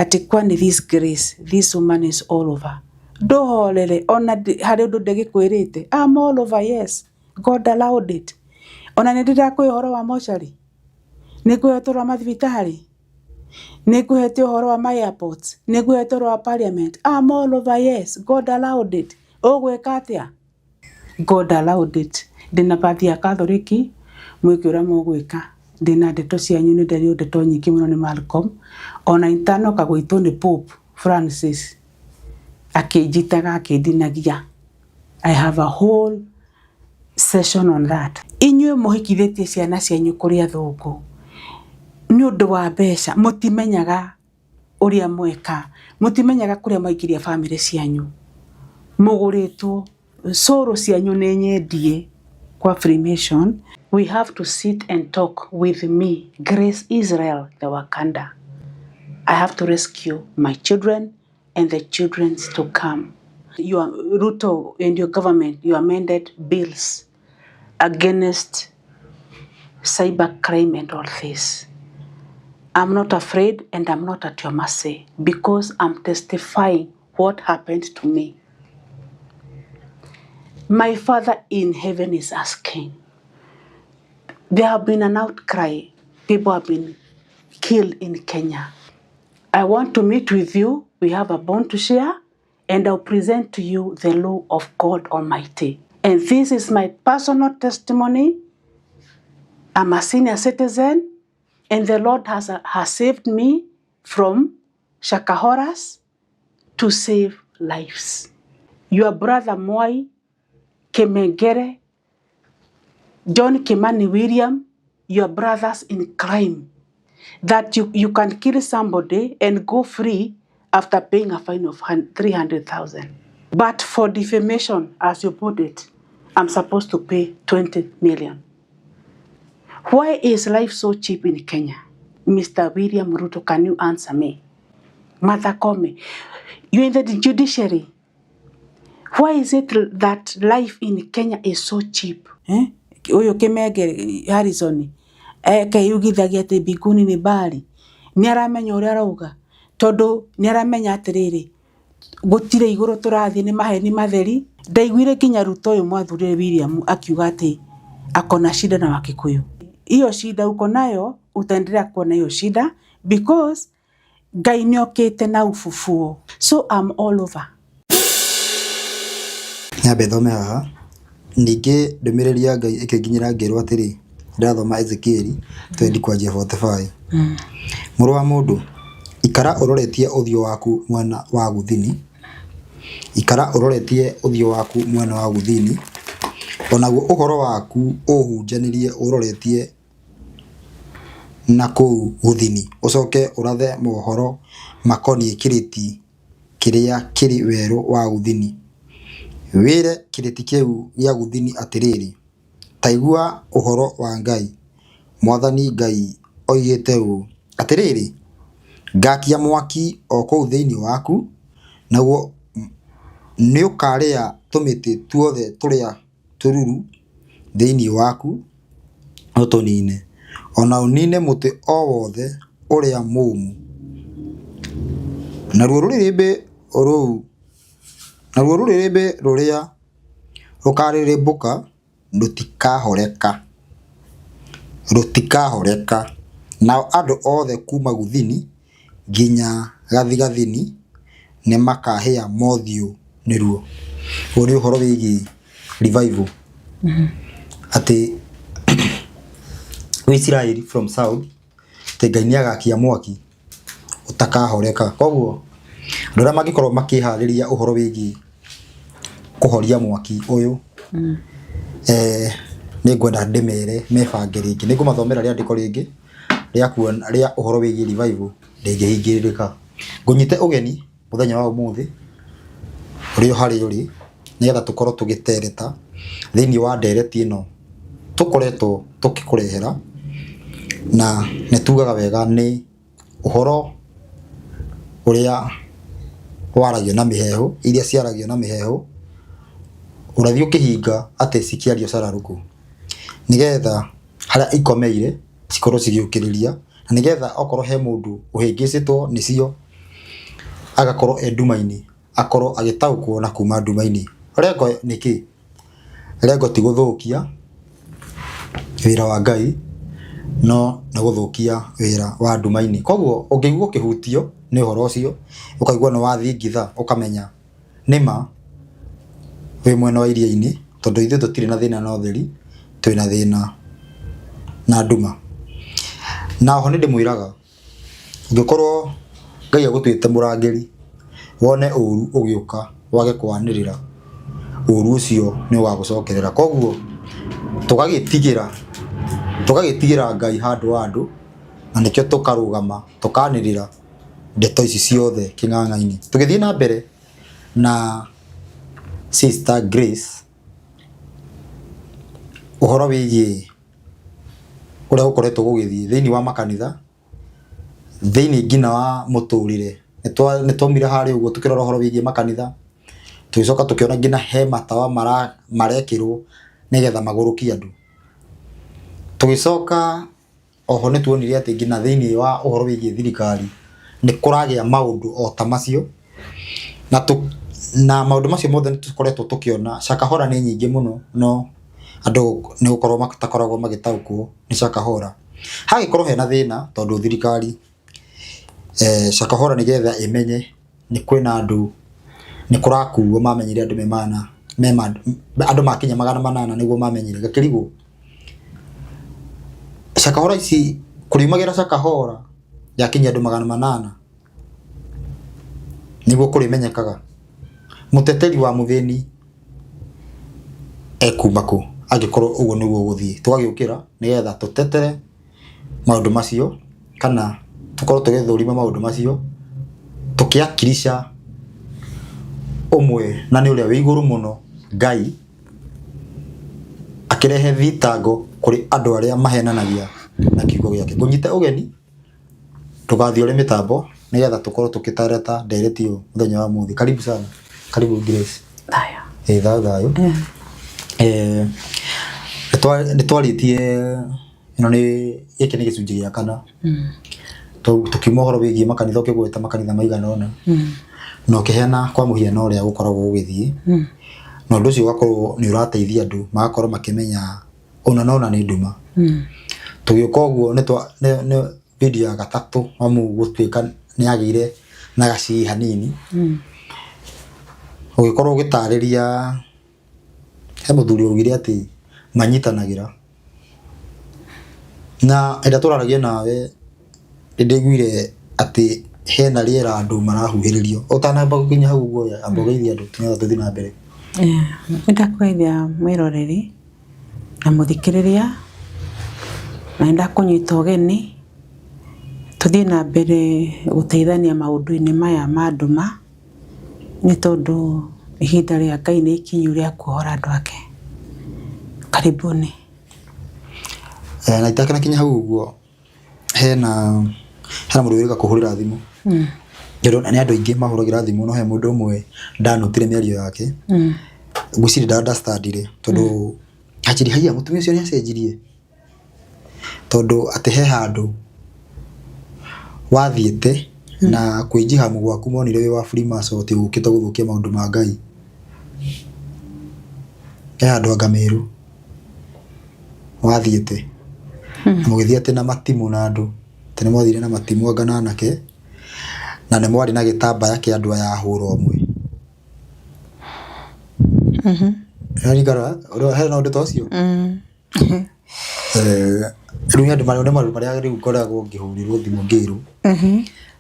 ati kwani this grace, this woman is all over. Nduhorere ona hari undu ndegikwirite. I'm all over, yes. God allowed it. Ona nindira uhoro wa mochari. Nikuhete wa mathibitari. Nikuhete uhoro wa my airports. Nikuhete wa parliament. I'm all over, yes. God allowed it. Ogweka atia? God allowed it. Ndina bathi ya Katholiki mwikira mugwika. Ndina ndeto cianyu ni nderio ndeto nyingi muno ni Malcolm. Ona intano kagwitwo ni Pope Francis. Akijitaga akidinagia. I have a whole session on that. Inywe muhikithitie ciana cianyu kuri athungu. Ni undu wa mbeca mutimenyaga uria mweka. Mutimenyaga kuria maikiria family cianyu. Muguritwo soro cianyu ni nyendie kwa Freemason. We have to sit and talk with me, Grace Israel, the Wakanda. I have to rescue my children and the children to come. Your Ruto and your government, you amended bills against cybercrime and all this. I'm not afraid and I'm not at your mercy because I'm testifying what happened to me. My Father in heaven is asking. There have been an outcry. People have been killed in Kenya. I want to meet with you. We have a bond to share, and I'll present to you the law of God Almighty. And this is my personal testimony. I'm a senior citizen, and the Lord has saved me from Shakahoras to save lives. Your brother Mwai Kemengere, John Kimani William, your brothers in crime, that you can kill somebody and go free after paying a fine of 300,000. But for defamation, as you put it, I'm supposed to pay 20 million. Why is life so cheap in Kenya? Mr. William Ruto, can you answer me? Martha Koome, you're in the judiciary. Why is it that life in Kenya is so cheap? Uyo Kemenge Harrison yugithagia ati mbinguni ni mbari ni aramenya uria arauga tondu ni aramenya atiriri gutire iguru turathi ni maheni matheri. Ndaiguire kinya Ruto uyu mwathurire William akiuga ati akona shida na Wakikuyu. Iyo shida uko nayo utaendelea kuona hiyo shida because Ngai niokite na ufufuo. So I'm all over. Nyabe thome haha ninge ndumiriria Ngai ikinginyira ngero atiri ndathoma Ezekiel 20:45. Muru wa mundu ikara uroretie uthio waku mwana wa guthini. Ikara uroretie uthio waku mwana wa guthini. Onaguo uhoro waku uhunjanirie uroretie na ku guthini. Ucoke urathe mohoro makoni kiriti kiria kiri weru wa guthini. Wire kiriti kiu ya guthini atiriri. Taigua uhoro wa Ngai. Mwathani Ngai oigite u atiriri. Ngakia mwaki o kou thiini waku naguo ni ukaria tumiti tuothe turia tururu thiini waku otonine. Ona unine muti o wothe uria mumu. Naruo ruririmbe uru naruo ruririmbe ruria rukarirembuka rutikahoreka. Nao andu othe kuma guthini nginya gathigathini ne makahia mothio niruo. Uri uhoro wigi revival. Ati Israel from south te Ngai ni agakia mwaki utakahoreka. Koguo ndora magikorwo makihariria uhoro wigi kuhoria mwaki uyu ni ngwenda ndemere mebange ringi ni ngumathomera ria ndiko ringi ria kuona ria uhoro wigi revival ndingihingirika. Ngunyite ugeni muthenya wa umuthi uri hari uri nigetha tukorwo tugitereta thiini wa ndereti ino tukoretwo tukikurehera na netugaga wega ni uhoro uria waragio na miheho iria ciaragio na miheho urathio kihinga ate cikiario cararuku nigetha haria ikomeire cikorwo cigiukiriria na nigetha okorwo he mundu uhingicitwo nicio agakorwo nduma-ini akorwo agitaukwo na kuma nduma-ini rengo niki rengo ti guthukia wira wa Ngai no na guthukia wira wa nduma-ini koguo ungigwo kihutio ni horo ucio ukaigwa no wathingitha ukamenya nima we mwena wa iria-ini tondu ithu tutire na thina na utheri twina thina na nduma na ho ndi mwiraga ngikorwo Ngai agutwite murangeri wone uru ugiuka wage kwanirira uru ucio ni wagucokerera koguo tugagitigira Ngai handu na nikyo tukarugama tukanirira ndeto ici ciothe king'ang'a-ini tugithii na mbere na Sister Grace uhoro wigie uria ukoretwo gugithii thiini wa makanitha thiini ngina wa muturire nitwomire hari uguo tukirora uhoro wigie makanitha tugicoka tukiona ngina he matawa marekirwo nigetha magurukie andu tugicoka oho nituonire ati ngina thiini wa uhoro wigie thirikari ni kuragia maundu o ta macio na maundu macio mothe nitukoretwo tukiona Shakahora ni nyingi muno no andu ni gukorwo matakoragwo magitaukwo ni Shakahora hagikorwo hena thina tondu thirikari Shakahora nigetha imenye ni kwina andu ni kurakuo mamenyire andu andu makinya 800 niguo mamenyire gakirigwo Shakahora ici kuriumagira Shakahora yakinya andu 800 niguo kurimenyekaga muteteri wa muthini ekumako agikorwo uguo niguo guthii twagiukira nigetha tutetere maundu macio kana tukorwo tugithurima maundu macio tukiakirisha umwe na ni uria wi iguru muno Ngai akirehe thitango kuri andu aria mahenanagia na kiugo giake ngunyite ugeni tugathii uri mitambo nigetha tukorwo tukitareta nderetio muthenya wa muthi karibu sana karibu Grace thayo thayo nitwaritie ino ni giki ni gicunji gia kana tukiuma uhoro wigie makanitha ukigweta makanitha maigana ona no kihena kwa muhiano uria gukoragwo gugithii no ndu ucio ugakorwo ni urateithia andu magakorwo makimenya ona ni nduma tugiuka uguo ni video ya gatatu amu gutwika ni agire na gaci hanini ugikorwo gitariria he muthuri ugire ati manyitanagira na enda turaragia nawe ndiguire ati hena riera andu marahuhiririo utanamba gukinya hau guoya ambogeithia andu tunya tuthi na mbere ndakweithia mwiroreri na muthikiriria na ndakunyita ugeni tuthi na mbere guteithania maundu-ini maya ma nduma ni tondu ihinda ria Ngai ni ikinyu ria kuhora andu ake karibuni na itakena kinya hau guo hena mundu wirika kuhurira thimu ni andu aingi mahuragira thimu no he mundu umwe ndanutire miario yake ngwiciri ndastandire tondu achiri haiya mutumia ucio ni acenjirie tondu ati he handu wathiete na kwijihamu gwaku monire wi wa Freemason uti ukite guthukia maundu ma Ngai he handu Ngamiru wathiete mugithia ati na matimu na andu tene mwathire na matimu angana anake na ne mwari na gitambaya kia andu aya hura omwe yani gara ro he na undu tocio riu andu maria riu koragwo ngihurirwo thimu ngiru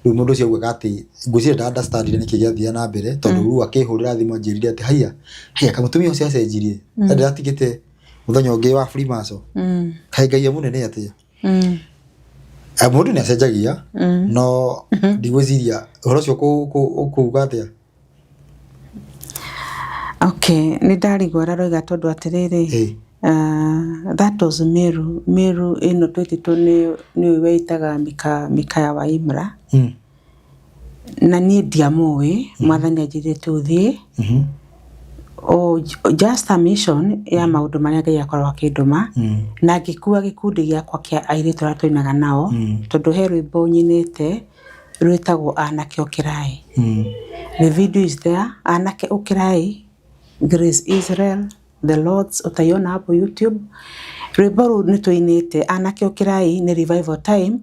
riu mundu ucio gwe ati ngwicire ndastandire niki giathia na mbere tondu riu akihurira thimu njirire ati haiya kamutumia ucio acenjirie ndiratigite muthenya ungi wa Freemason kai Ngai munene atia mundu ni acenjagia no ndigwiciria uhoro ucio kuuga atia okay ni ndarigwara roiga tondu atiriri that was Meru ino twetitu ni weitaga Mikaya wa Imra na ni ndiamui mwathani ajire tuthie just a mission ya maundu maria Ngai akorwo akinduma na ngikua gikundi giakwa kia airitu aria twainaga nao tondu he rwimbo nyinite rwitagwo Anake Okirai. The video is there, Anake Okirai, Grace Israel, The Lords, utaiona hapo YouTube. Rwimbo ru nitwinite Anake Okirai ni revival time,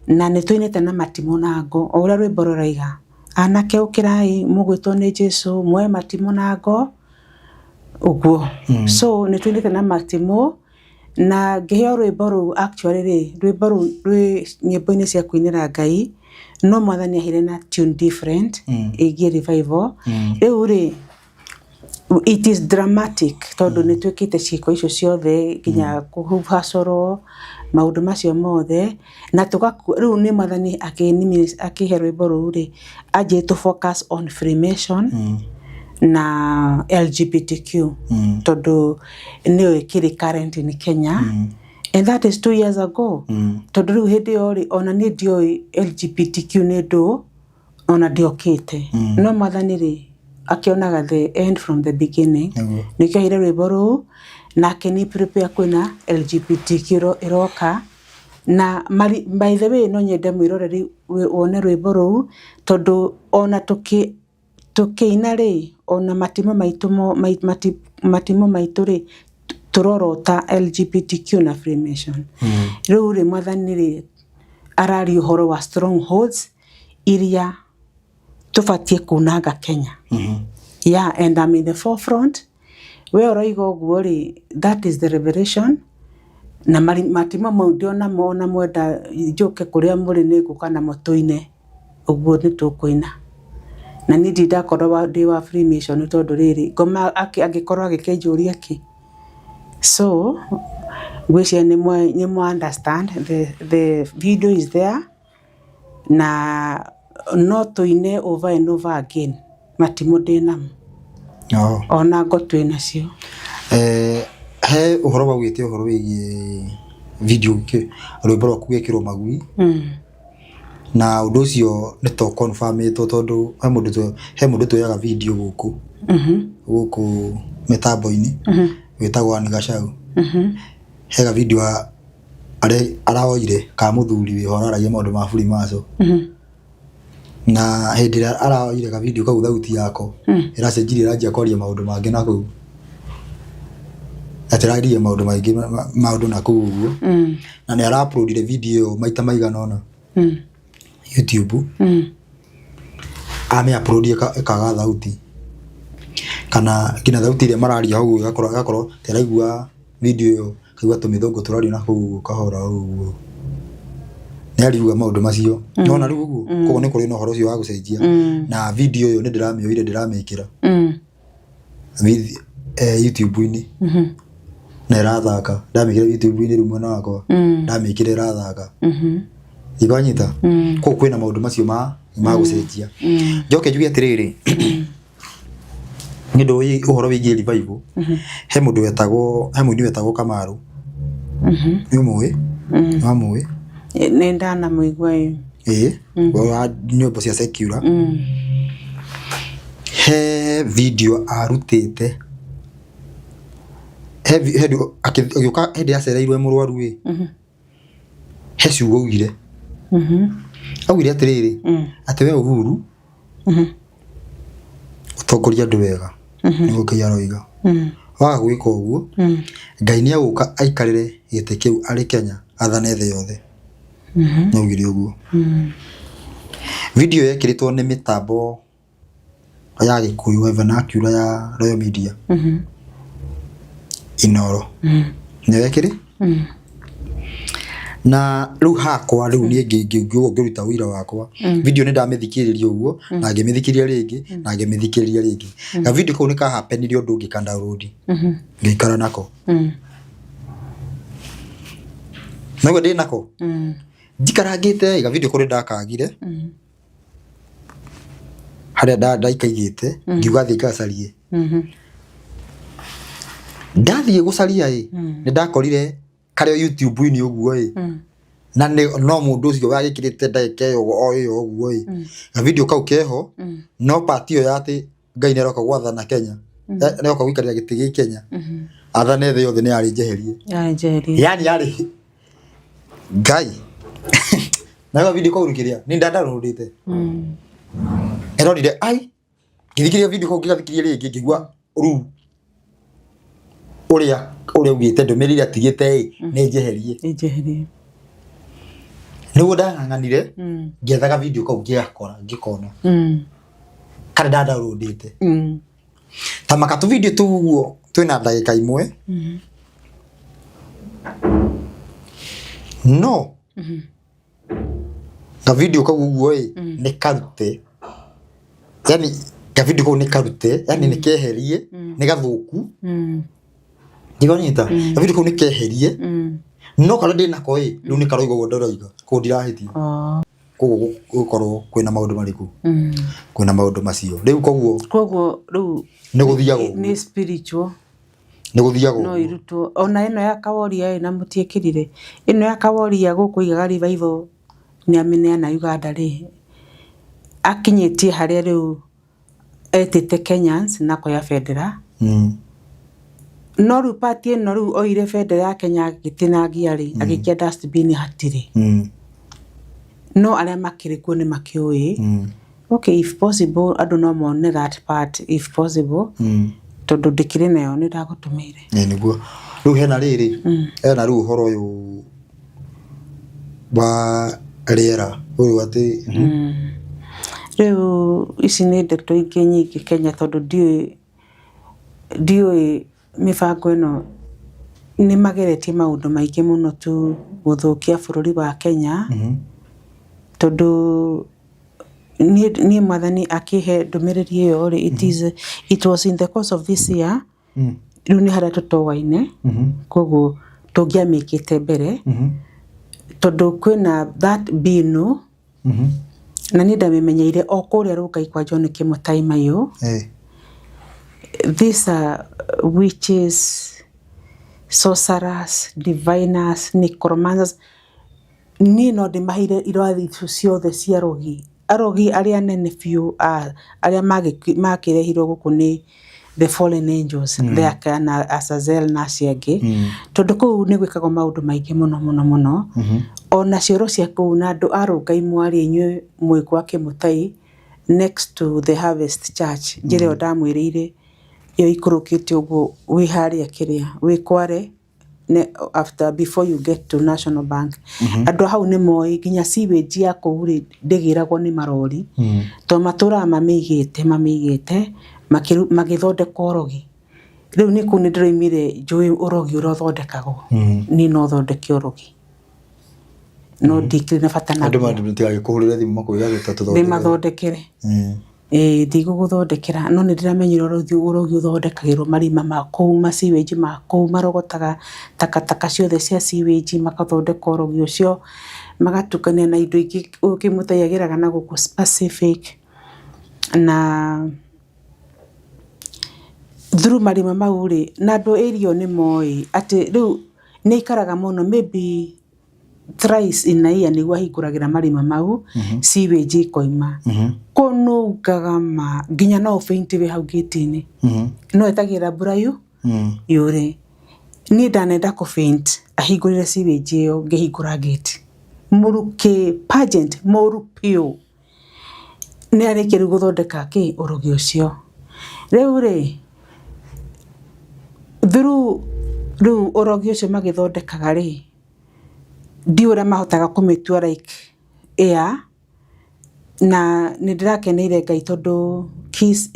na nitwinite na Matimo Nango. O uria rwimbo ruraiga, Anake Okirai mugwitwo ni Jesu, mwe Matimo Nango uguo. So nitwinite na Matimo, na ngiheo rwimbo ru actually rwimbo ru rwi nyimbo-ini cia kuinira Ngai, no Mwathani ahire na tune different igie revival. Riu ri it is dramatic tondu nitwikite ciiko icio ciothe nginya kuhuha coro maundu macio mothe, na riu ni Mwathani akihe rwimbo ru ri aje to focus on Freemason na LGBTQ tondu niyo ikiri current in Kenya. And that is 2 years ago. Tondu riu hindi yo ri ona ni dio LGBTQ ni ndu ona diokite. No Mwathani ri akionaga the end from the beginning. Nikio hire rwimbo ru na kini prepare kwina LGBTQ iroka. Na by the way no nyende mwiroreri wone rwimbo ru tondu ona tukiina ri ona matimo maitu ri turorota LGBTQ na Freemason. Riu ri Mwathani ri arari uhoro wa strongholds iria tufatie kunanga Kenya. Yeah, and I'm in the forefront. We oraigo guo ri, that is the revelation. Na matimo maudio na mona mwenda njoke kuria muri ni guka na motoine uguo ni tukuina. Na ni ndidakorwo ndi wa Freemason tondu riri ngoma agikorwo agikenjuria ki. So gwiciria ni mwa understand the video is there, na no tuine over and over again Matimo ndinamo. Ona ngo twina cio he uhoro wa gwite uhoro wigie video ke rwimbo rwa kugekirwo magui na undu ucio ni to confirm tondu he mundu tuyaga video guku guku mitambo-ini witagwo Anne Gachagua. Hega video araoire ka muthuri wi horaragia maundu ma Freemason. Na hindi ira araoire ka video kau thauti yako iracenjirie ranjia kwaria maundu mangi na kuu atiraria maundu na kuu uguo. Na ni ara-uploadire video maita maigana ona YouTube. Ame-uploadie kaga thauti kana kina thauti iria mararia hau gakorwo teraigua video yo kaigua tumithongo turaria na kuu kahora uguo. Ni ariuga maundu macio nona riu uguo koguo ni kuri no horo cio wa gucenjia. Na video yo ni ndiramioire ndiramikira YouTube-ini na irathaka ndamikira YouTube-ini riu mwana wakwa ndamikira irathaka iganyita ko kwina maundu macio ma gucenjia. Njoke njuge atiriri ngindo uhoro wigie revival he mundu wetagwo Kamaru. Ni umwe amwe ni ndana muigwa yu wa nyimbo cia secular. He video arutite he agioka hindi acereirwe murwaru wi he ciugo ugire augire atiriri ati we Uhuru utongoria andu wega niguo Ngai aroiga waga gwika uguo Ngai ni aguka aikarire gite kiu ari Kenya athane the yothe. Naugire uguo. Video yekiritwo ni mitambo ya Gikuyu vernacular ya Royal Media Inoro ni yekiri na riu hakwa riu ni ngiruta wira wakwa video ni ndamithikiriria uguo na ngimithikiria ringi na ngimithikiria ringi na video kau ni ka happen undu ungi ka download ngikara nako nawe ndi nako ndikarangite iga video kuri ndakagire haria ndaikaigite ngiuga thika carie ndathie gucaria ni ndakorire kario YouTube-ini uguo na no mundu ucio wagikirite ndeke yo uguo na video kau keho no part yo yati Ngai neroka gwathana Kenya neroka gwikaria gitigi Kenya athane the yothe ni ari jeherie yani yari Ngai Na video kwa urukiria ni downloadite erorire ai ngithikiria video kwa ngigathikiria ringi ngigwa ru uria ugite ndumirire atigite ni njeherie nigu ndang'ang'anire ngethaga video kwa ngiyakora ngikona kana downloadite ta makatu video tuguo twina ndagika imwe no ka video kwa guguo ni karute yani ka video kwa ni karute yani ni keherie ni gathuku ndigonyita ka video kwa ni keherie no kala ndina ko riu ni karoigo gondoroiga ko ndirahitie ko gukorwo kwina maundu mariku kwina maundu macio riu koguo riu ni guthiago ni spiritual ni guthiago no iruto ona ino ya kaworia na mutiekirire ino ya kaworia gukuigaga revival ni amene na Uganda ri akinyetie haria riu etete Kenyans na ko ya federal no riu party no riu oire federal ya Kenya gitinangia ri agikia dustbin hatiri no aria makirikuo ni makioi okay if possible I don't know more that part if possible tondu ndikire nayo ni ndagutumire niguo riu hena riri hena riu horo yu ba riera uyu ati riu ici ni ndeto ingi nyingi Kenya tondu ndioi mibango ino ni mageretie maundu maingi muno tu guthukia bururi wa Kenya tondu ni mwathani akihe ndumiriri iyo ri it was in the course of this year riu ni haria tutowaine koguo tungiamikite mbere tondu kwina that bino na ni ndamenyeire o kuria rukai kwa John Kimutai Mayo these are witches, sorcerers, diviners, necromancers ni no de mahire irathi ciothe cia arogi aria nene fiu aria makirehirwo guku ni the fallen angels there kana Azazel na ciangi tondu kuu ni gwikagwo maundu maingi muno ona cioro cia kuu na andu arugai mwari inywe mwikwa Kimutai next to the Harvest Church njire ndamwirire yo ikurukite uguo wi haria kiria wi Kware before you get to National Bank andu hau ni moi ginya sewage ya kuuri ndigiragwo ni marori to matura mamigite magithondeka orogi riu ni ku ni ndiroimire njui orogi urothondekagwo ni no thondeke orogi no dikire na fatana andu mandu kuhurira thimu makuiga gitatu mathondekere ndiguguthondekera no ni ndiramenyire orogi uthondekagirwo marima ma kou ma sewage ma kou marogotaga takataka ciothe cia sewage makathondeka orogi ucio magatukania na indo ingi Kimutaiagiraga na guku specific na through marima mauri na ndo area ni moi ati riu ni ikaraga muno maybe thrice in a year niguo hikuragira marima mau sewage ikoima kono gagama ginya no faint we hau gate-ini no etagira burayu yure ni ndanenda ko faint ahigurire sewage iyo ngihigura gate muruke pageant morupio ni arekeru guthondeka ki urugi ucio riu ri through urogi ucio magithondekaga ri ndiura mahotaga kumitua like air na nindirakeneire Ngai tondu kiss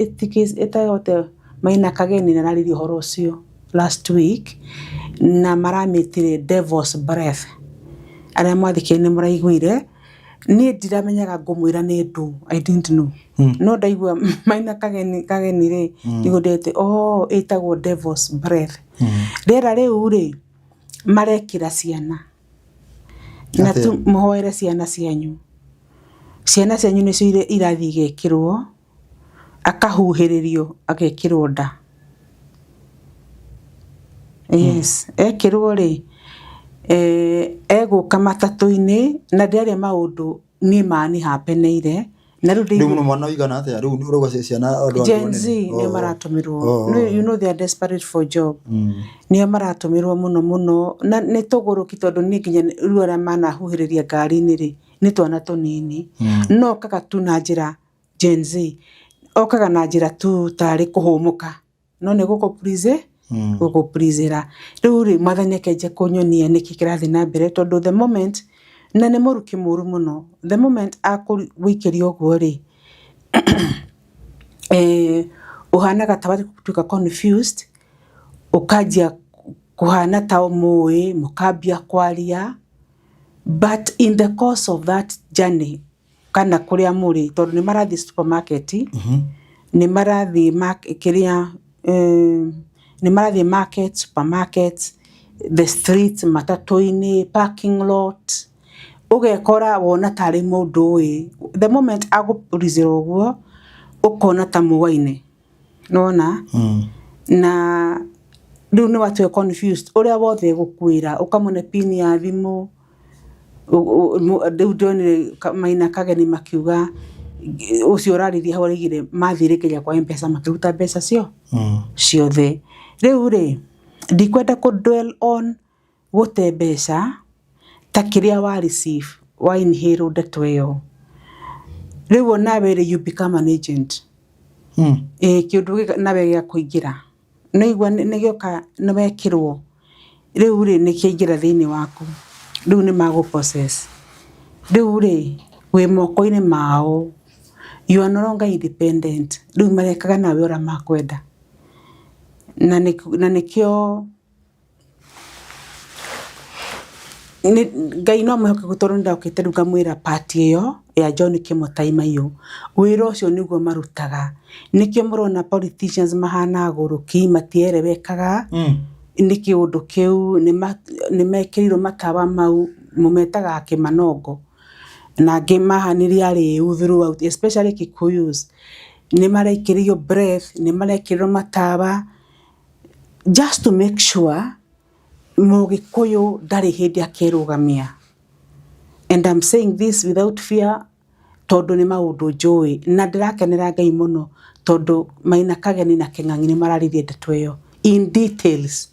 etayote Maina Kageni na nariri horo ucio last week na maramitire devil's breath aria mwathikire ni muraiguire ni ndiramenyaga ngumwira ni ndu I didn't know no ndaigua Maina Kageni ri ndigundete etagwo devil's breath rera riu ri marekira ciana na tu muhoere ciana cianyu nicio irathi gekirwo akahuhiririo agekirwo nda yes ekirwo ri eguka matatu-ini na ndiaria maundu ni mani hapeneire na riu muno mwana igana atia riu uroga ciana andu Gen Z ni maratumirwo no you know they are desperate for job ni maratumirwo muno na ni tuguruki tondu ni ginya riu ara mana huhiriria ngari-ini ri nĩ twana tũnini no kaga tu na njĩra Gen Z okaga na njĩra tu tarĩ kũhũmũka no nĩ gũkũprizera rĩu rĩ mwathani akenja kũnyonia nĩkĩ kĩrathiĩ na mbere tondũ the moment na nĩ mũruki mũru mũno the moment akũgũikĩria ũguo rĩ ũhanaga ta watuĩka confused ũkanjia kuhana ta ũmũĩ mũkambia kwaria but in the course of that journey kana kũrĩa mũrĩ tondũ nĩ marathiĩ supermarket nĩ marathiĩ nĩ marathiĩ market supermarket the streets matatu-inĩ parking lot ũgekora wona tarĩ mũndũ the moment agũprizera ũguo ũkona ta mũwaine nona na rĩu nĩ watuĩka confused ũrĩa wothe gũkwĩra ũkamũne pin ya thimũ rĩu ndonire Maina Kageni makiuga ũcio ũrarĩria hau arĩgire mathirĩkĩria kwa M-Pesa makĩruta mbeca ciothe rĩu rĩ ndikwenda dwell on gũte mbeca ta kĩrĩa wa receive wa inhale ndeto ĩyo rĩu nawe rĩ you become an agent kĩũndũ nawe gĩa kũingĩra nĩigua nĩgĩoka nĩwekĩrwo rĩu rĩ nĩkĩaingĩra thĩinĩ waku rĩu nĩ magũ-process rĩu rĩ wĩ moko-inĩ mao you are no longer independent rĩu marekaga nawe ũrĩa makwenda na nĩkĩo Ngai no mũhoke gũtũrwo nĩndokĩte rĩu ngamwĩra party ĩyo ya John Kĩmũtai Maiyo wĩra ũcio nĩguo marutaga nĩkĩo mũrona politicians mahana agũrũki matierewekaga nĩ kĩũndũ kĩu nĩmekĩrirwo matawa mau mũmetaga kĩmanongo na angĩ mahanĩrĩ arĩu throughout especially Kikuyus nĩmarekĩrĩrio breath nĩmarekĩrĩrwo matawa just to make sure Mũgĩkũyũ ndarĩ hĩndĩ akĩrũgamia and I'm saying this without fear tondũ nĩ maũndũ njũĩ na ndĩrakenera Ngai mũno tondũ Maina Kageni na Kĩng'ang'i nĩmararirie ndeto ĩyo in details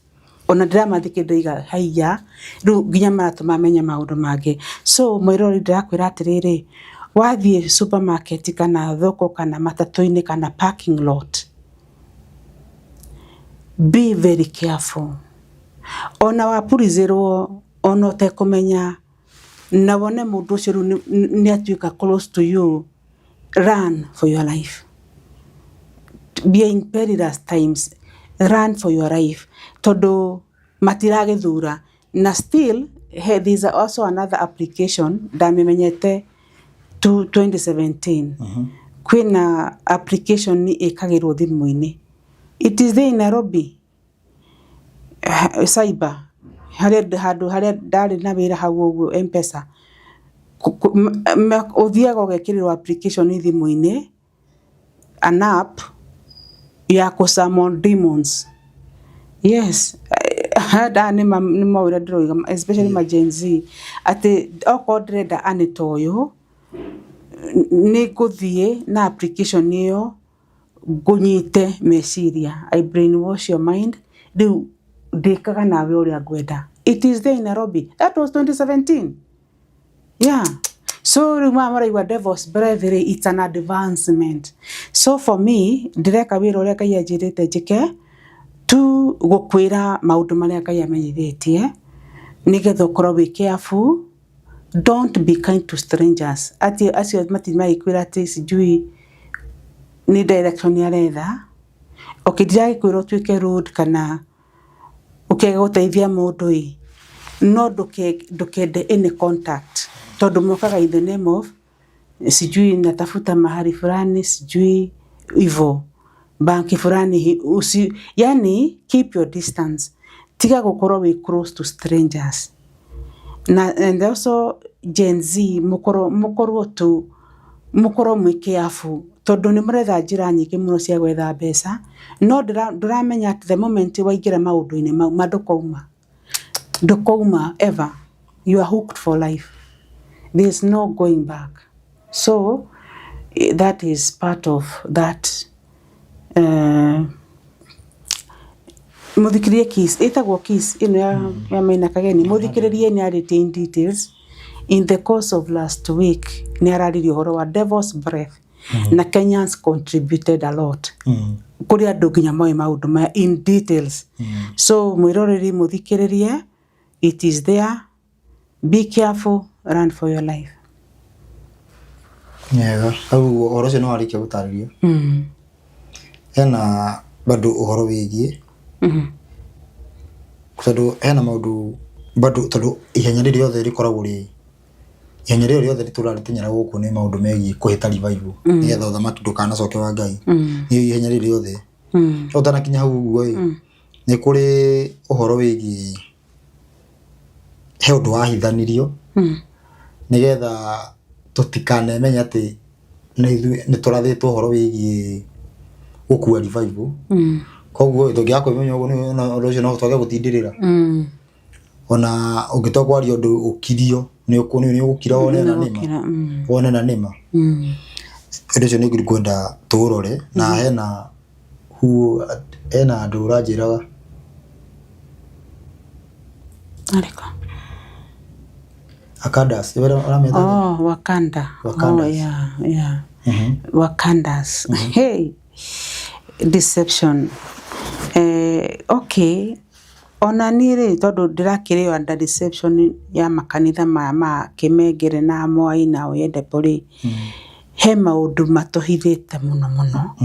ona ndĩramathikĩrĩria haiya rĩu nginya maratũma menye maũndũ mangĩ so mwĩrori ndĩrakwĩra atĩrĩrĩ wathiĩ supermarket kana thoko kana matatu-inĩ kana parking lot be very careful ona wapurizerwo ona ũtekũmenya na wone mũndũ ũcio rĩu nĩatuĩka close to you run for your life be in perilous times run for your life tondũ matiragĩthura na still there is also another application ndamĩmenyete 2017 kwĩna application ĩkagĩrwo thimũ-inĩ it is there in Nairobi cyber handũ harĩa ndarĩ na wĩra hau ũguo M-Pesa ũthiaga ũgekĩrĩrwo application thimũ-inĩ an app ya kũ-summon demons yes nĩ mawĩra ndĩroiga especially ma Gen Z atĩ okorwo ndĩrenda anĩta ũyũ nĩ ngũthiĩ na application ĩyo ngũnyite meciria I brainwash your mind rĩu ndĩkaga nawe ũrĩa ngwenda it is there in Nairobi that was 2017 yeah so rĩu maraigua devil's breath it's an advancement so for me ndĩreka wĩra ũrĩa Ngai anjĩrĩte njĩke tu gũkwĩra maũndũ marĩa Ngai amenyithĩtie nĩgetha ũkorwo wĩ careful don't be kind to strangers ati acio matigĩkwĩra atĩ sijui ni direction aretha ndĩragĩkwĩra ũtuĩke rude kana ũkĩaga gũteithia mũndũ no ndũkende any contact tondũ mokaga in the name of sijui natafuta mahali fulani sijui hivyo banki fulani yani keep your distance tiga gũkorwo wĩ close to strangers and also Gen Z mũkorwo mwĩ careful tondũ nĩ mũretha njĩra nyingĩ mũno cia gwetha mbeca no ndũramenya at the moment waingĩra maũndũ-inĩ mau ndũkouma ever you are hooked for life there is no going back so that is part of that mũthikĩrĩrie Kiss ĩtagwo Kiss ĩno ya Maina Kageni mũthikĩrĩrie nĩ arĩtie in details in the course of last week nĩ araririe ũhoro wa devil's breath na Kenyans contributed a lot kũrĩ andũ nginya maũndũ maya in details so mwĩroreri mũthikĩrĩrie it is there, be careful, run for your life. Nyega au ũhoro ũcio no arĩkia gũtarĩria hena bado ũhoro wĩgiĩ tondũ hena maũndũ bado tondũ ihenya rĩrĩ rĩothe rĩkoragwo rĩ ihenya rĩrĩ rĩothe tũrarĩtenyera gũkũ nĩ maũndũ megiĩ kũhĩta revival nĩgetha ũthamaki ndũkanacoke wa Ngai nĩ ihenya rĩrĩ rĩothe ũtanakinya hau ũguo nĩ kũrĩ ũhoro wĩgiĩ he ũndũ wahithanirio nĩgetha tũtikanemenya atĩ nĩ tũrathĩtwo ũhoro wĩgiĩ gũkua revival koguo tũngĩakũmenya ũguo nĩ ũndũ ũcio no twage gũtindĩrĩra ona ũngĩtoka kwaria ũndũ ũkirio nĩ ũgũkira wone na nĩma ũndũ ũcio nĩ ngwenda tũrore na hena andũ ũranjĩraga ariko Wakandas Wakanda yeah Wakandas hey deception okay ona nire tondu ndirakire under deception ya makanitha ma Kimengere na Mwai na Oyende Pori he maundu matohithite muno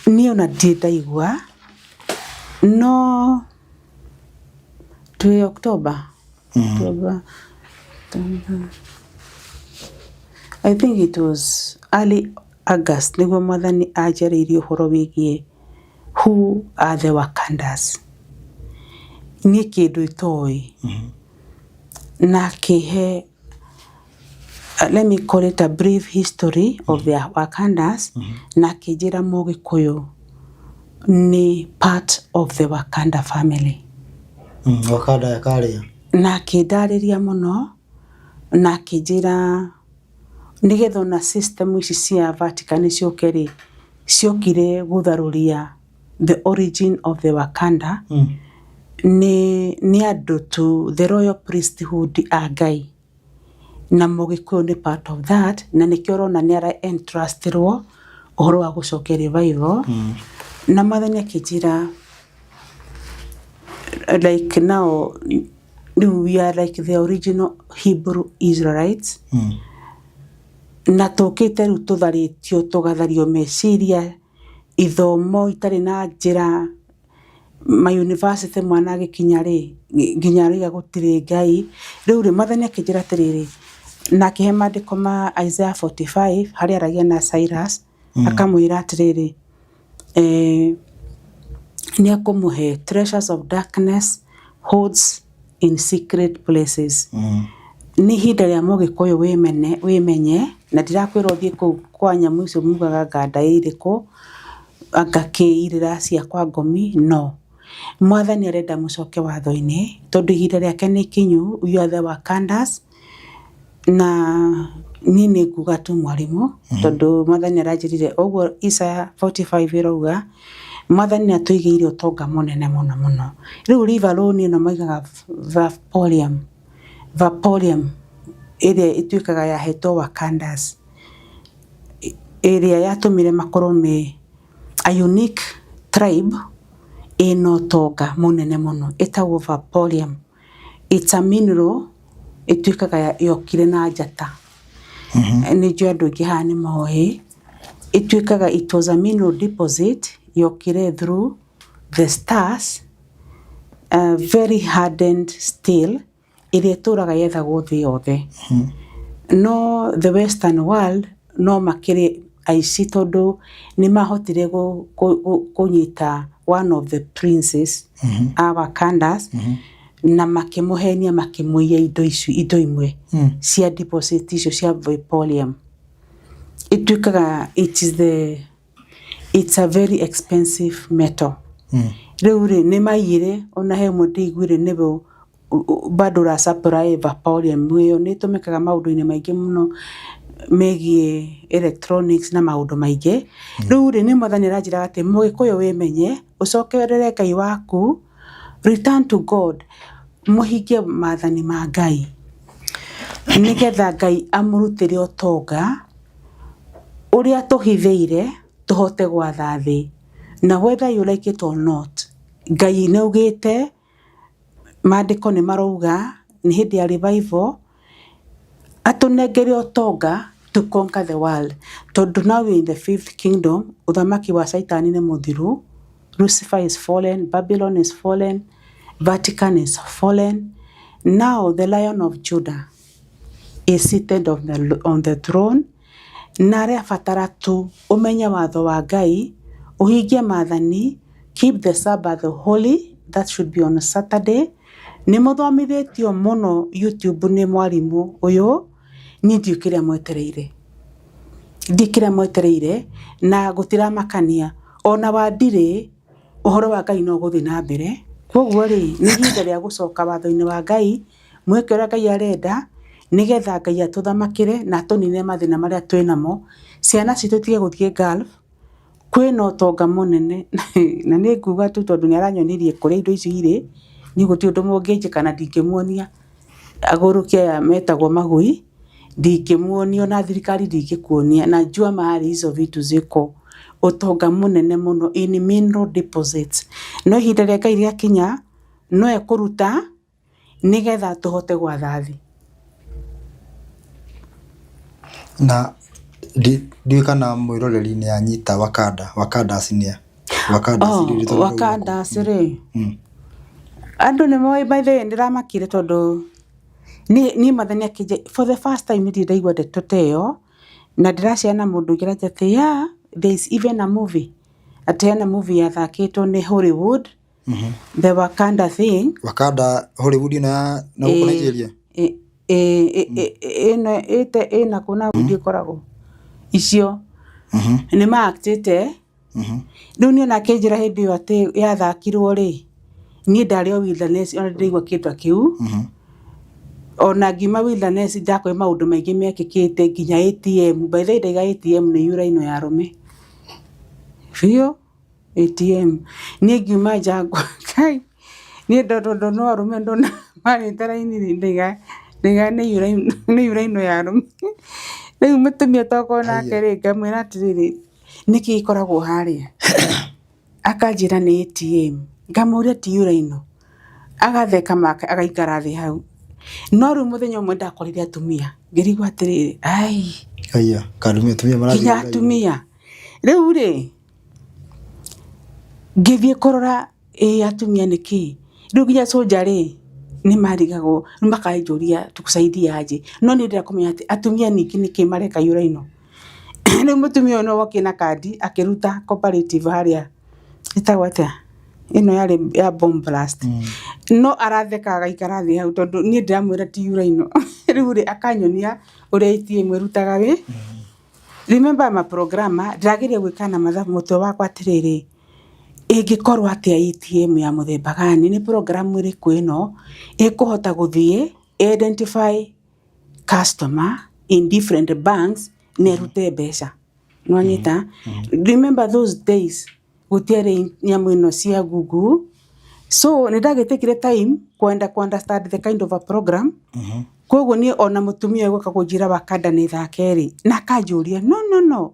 ni ona ndaigua no to October I think it was early August niguo mwathani ajaririe uhoro wigie who are the Wakandas ni kindu itoi na kihe let me call it a brief history of the Wakandas na kijira Mugikuyu ni part of the Wakanda family Wakanda ya kale na kidariria muno na kijira nigetha na system ici cia Vatican ciokire gutharuria the origin of the Wakanda ni andu to the royal priesthood a Ngai na Mugikuyu ni part of that na nikio rona ni ara entrustirwo uhoro wa gucokia revival na mathanya kijira like now we are like the original Hebrew Israelites na tokite ru tutharitio tugathario meciria ithomo itari na njira ma university mwana gikinya ri nginya ri gutire Ngai riu ri mathanya kijira tiriri na kihe mandiko ma Isaiah 45 hari aragia na Cyrus akamwira atiriri ni akumuhe treasures of darkness holds in secret places ni hinda ya Mugikuyu wimenye na ndirakwira uthie kwa nyamu icio mugaga nganda iriku agakiirira cia kwa ngomi no mwathani arenda mucoke watho-ini tondu ihinda riake ni kinyu you are the Wakandas na nini nguga tu mwarimu tondu mwathani aranjirire oguo Isaiah 45 irauga mwathani atuigiire utonga munene muno riu rivaloni no maigaga Vapolium area ituikaga ya heto Wakandas area yatumire makorwo me a unique tribe ino toga munene muno etagwo Vapolium. It's a mineral ituikaga yokire na njata ni jo andu gihani moe ituikaga it was a mineral deposit yokire through the stars very hardened steel ile turaga yethagwo thi yothe no the western world no makire aici tondu ni mahotire kunyita one of the princes a Wakandas na makimuhenia makimuia indo imwe cia deposit icio cia Vapolium ituikaga it's a very expensive metal riu ni maiyire ona he mudigwire nebo bado ra supply Vapolium yo ni tumikaga maundu-ini maingi muno megie electronics na maundu maingi riu ni mwathani ranjira ati Mugikuyu wimenye ucokerere Ngai waku return to God muhikie maathani ma Ngai nigetha Ngai amurutire utonga uria tuhithiire tuhote gwatha thi. Na whether you like it or not, Ngai neugite maandiko ni marauga ni hindi ya revival atunengere utonga to conquer the world. Tondu now we in the fifth kingdom, uthamaki wa Saitani ni muthiru. Lucifer is fallen, Babylon is fallen, Vatican is fallen. Now the Lion of Judah is seated on the throne. Na arebatara tu umenya watho wa Ngai, uhingie maathani, keep the Sabbath holy, that should be on a Saturday. Ni muthomithitio muno YouTube ni mwarimu uyu, ni ndiukire mwetereire na gutira makania ona wandire uhoro wa Ngai no guthi na mbere. Koguo ri ni hinda ria gucoka watho-ini wa Ngai, mwekera Ngai arenda nigetha Ngai atuthamakire na tunine mathina maria twinamo. Ciana citu tige guthie Gulf, kwina utonga munene na ni nguga tu tondu ni aranyonirie kuria indo ici iri, ni guti undu munginjika na ndingimuonia agurukia ya metagwo magui, ndingimuonia na thirikari ndingikuonia, na njua mahali hizo vitu ziko utonga munene muno in mineral deposits. No ihinda ria Ngai riakinya no ekuruta nigetha tuhote gwatha thi. Na ndiwe kana mwiroreri ni anyita Wakanda asinia Wakanda asiri andu ni moi by the way ndiramakire tondu ni mathania kije for the first time ndaigua ndetoteo na ndiraciana mundu ngiraja ati ya there is even a movie atena movie yathakitwo ni Hollywood the Wakanda thing Hollywood na uko Nigeria ina kuna video korago icio ni maaktite riu ni ona kenjira hindi yo ati yathakirwo ri ni ndari o wilderness ona ndigwa kitwa kiu ona ngima wilderness ndakwe maundu maingi mekikite nginya ATM by the way ndaiga ATM ni yura ino ya rume fio ATM ni ngima jagwa kai ni ndondo no arume ndona mari taraini ndaiga ni yura ino ya rume riu mutumia toko nake ri ngamwira atiriri niki ikoragwo haria akanjira ni ATM ngamuria ti yura ino agatheka make agaikara thi hau. No riu muthenya umwe ndakorire atumia ngirigwa atiriri kadumia atumia marathi atumia riu ri ngithie korora atumia niki riu nginya soja ri ni marigagwo makainjuria tukusaidia aje. No ni ndira kumenya ati atumia niki mareka yura ino ni mutumia no wokina kadi akiruta cooperative haria itagwata ino yari ya bomb blast no aratheka agaikara thi hau tondu ni ndiramwira ti yura ino riu ri akanyonia uria ATM irutaga wi. Remember ma programa ndagirie gwikana mathabu mutwe wakwa atiriri ingikorwo atia ATM ya muthemba gani, ni program iriku ino ikuhota guthie identify customer in different banks nerute mbeca no nyita. Remember those days gutiere nyamu ino cia Google, so nidagetekire time kwenda ku understand the kind of a program. Koguo ni ona mutumia gwa kujira Wakanda ni thakeri na kajuria no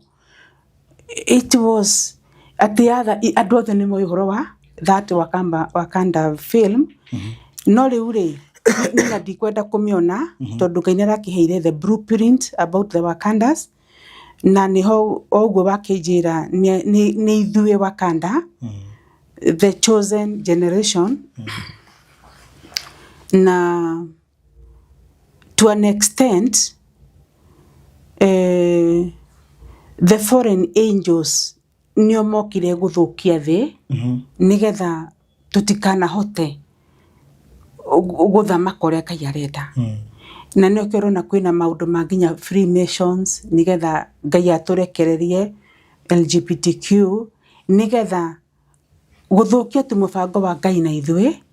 it was at the other andu othe ni mohoro wa that Wakanda film. No riu ri nina ndikwenda kumiona tondu Ngai nirakiheire the blueprint about the Wakandas na niho ogwo wakijira ni ithue Wakanda the chosen generation. Na to an extent the foreign angels nio mokire guthukia thi nigetha tutikana hote guthama korea Ngai arenda. Na nio kirona kwina maundu manginya Freemasons nigetha Ngai aturekererie LGBTQ nigetha guthukia tu mubango wa Ngai na ithue.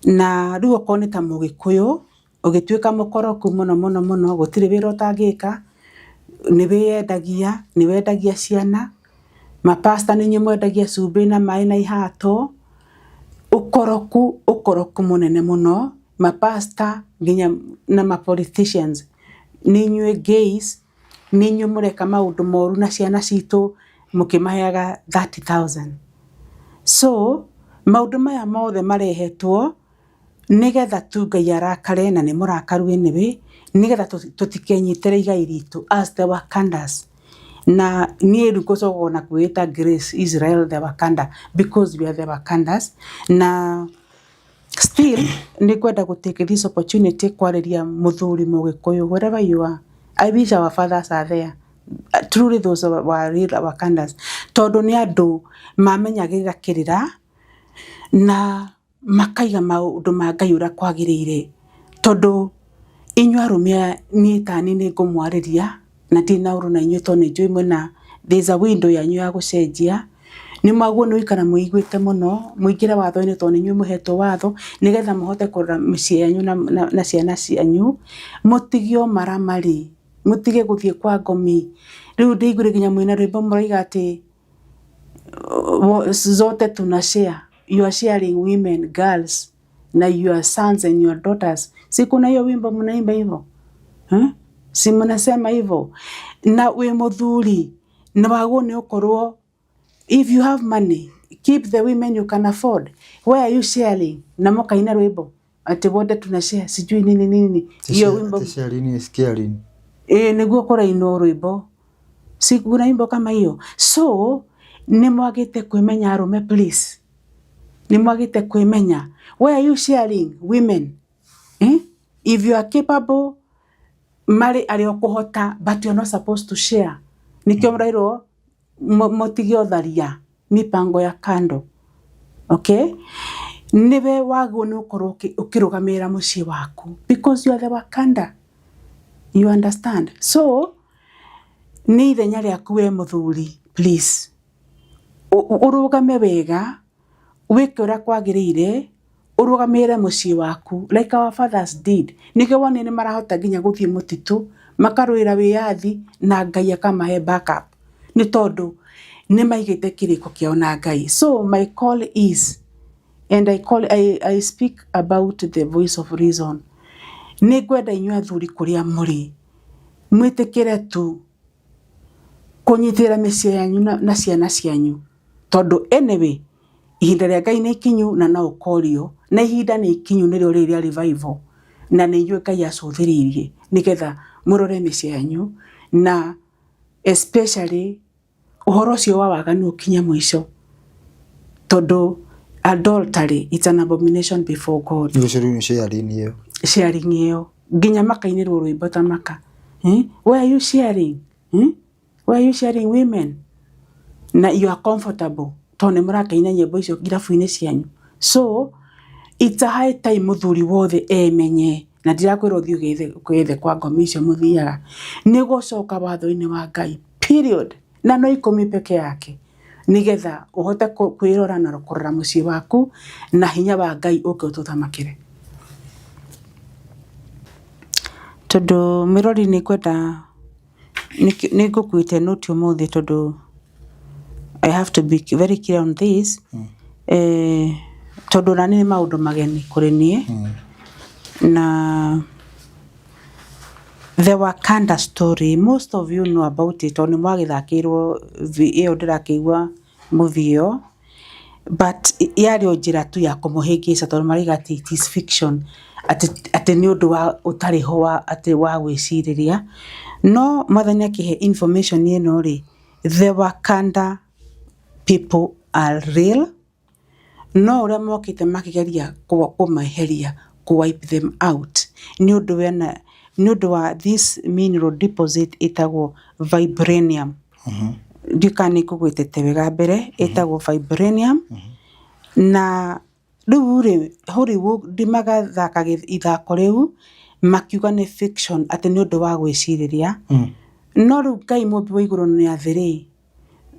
Na riu okoneta mugikuyu ugituika mukoroku muno gutire wira utangika ni wendagia ciana mapasta ni nyemwendagia cumbi na mai na ihato ukoroku munene muno mapasta nginya na mapoliticians ninyue gays ninyu mureka maundu moru na ciana citu mukimaheaga 30,000. So maundu maya mothe marehetwo nigetha tu Ngai arakare na ni murakaru enewe nigetha tutikenyitire igai ritu as the Wakandas. Na nie rukoso na kuita Grace Israel the Wakanda because we are the Wakandas. Na still ni kwenda go take this opportunity kwareria muthuri Mugikuyu wherever you are. I wish our fathers are there. Truly those were real Wakandas. Tondu ni andu mamenyagirira kirira na makaiga maundu ma Ngai uria kwagiriire. Tondu inyu arumia ni tani ni ngumwariria na ndina uru na inyu tone njui mwena there's a window yanyu ya gucenjia ni maguo no ikara muiguite muno muingira watho-ini tone inyu muheto watho nigetha muhote kurora micii yanyu na ciana cianyu mutigio maramari mutige guthie kwa ngomi riu ndigure ginya mwina rwimbo muraiga ati zote tunashare. You are sharing women, girls, na your sons and your daughters. Si kuna hiyo wimbo mnaimba hivyo? Si mnasema hivyo? Na we muthuri na wago ni ukorwo if you have money keep the women you can afford. Where are you sharing? Na mukaina rwimbo ati wote tunashare sijui nini hiyo wimbo sharing is caring. Niguo kora ino rwimbo si kuna wimbo kama hiyo. So ni mwagite kwimenya arume please. Ni mwagite kwimenya. Where are you sharing women? If you are capable mari ari okuhota but you are not supposed to share. Nikyo mrairo motigio tharia mipango ya kando. Okay? Niwe wagu ni ukorwo ukirugamira mucii waku because you are the Wakanda. You understand? So ni ithenya riaku we muthuri please urugame wega wike uria kwagiriire urugamire mucii waku like our fathers did. Nikyo wone ni marahota ginya guthie mutitu makarwira wiyathi na Ngai akamahe backup ni tondu ni maigite kiriko kiao na Ngai. So my call is and I speak about the voice of reason. Ni gwenda inyu athuri kuria muri mwitikire tu kunyitira micii yanyu na ciana cianyu tondu anyway ihinda ria Ngai ni ikinyu na no ukorio na ihinda ni ikinyu nirio riria revival na ni inyue Ngai acuthiririe nigetha murore micii yanyu na especially uhoro cio wa waganu ukinya mwisho tondu adultery it's an abomination before God. Sharing iyo ginya makainirwo rwimbo ta maka where are you sharing? Where are you sharing women? Na you are comfortable tone murakaina nyimbo icio irabu-ini cianyu. So it's a high time muthuri wothe emenye na ndirakwira uthie gwethe kwa ngomi icio muthiaga ni gucoka watho-ini wa Ngai period na no ikumi peke yake nigetha uhote kwirora na kurora mucii waku na hinya wa Ngai uke ututhamakire. Tondu mirori ni kwenda ni ngukwite note umuthi tondu I have to be very clear on this. Tondu nani ni maundu mageni kuri nie na the Wakanda story most of you know about it on mwagithakirwo iyo ndirakeigwa movie but yari ojira tu ya kumuhingisa tondu marigati it is fiction ati ni undu wa utari ho ati wa gwiciriria no mwathani akihe information ino ri the Wakanda people are real no uria mokite makigeria kumaheria ku wipe them out ni undu wa this mineral deposit itagwo vibranium. Ndikani kugwitete wega mbere itagwo vibranium na riu ri Hollywood ndimaga ithako riu makiuga ni fiction ati ni undu wa gwiciriria no riu Ngai mumbi wa iguru ni athiri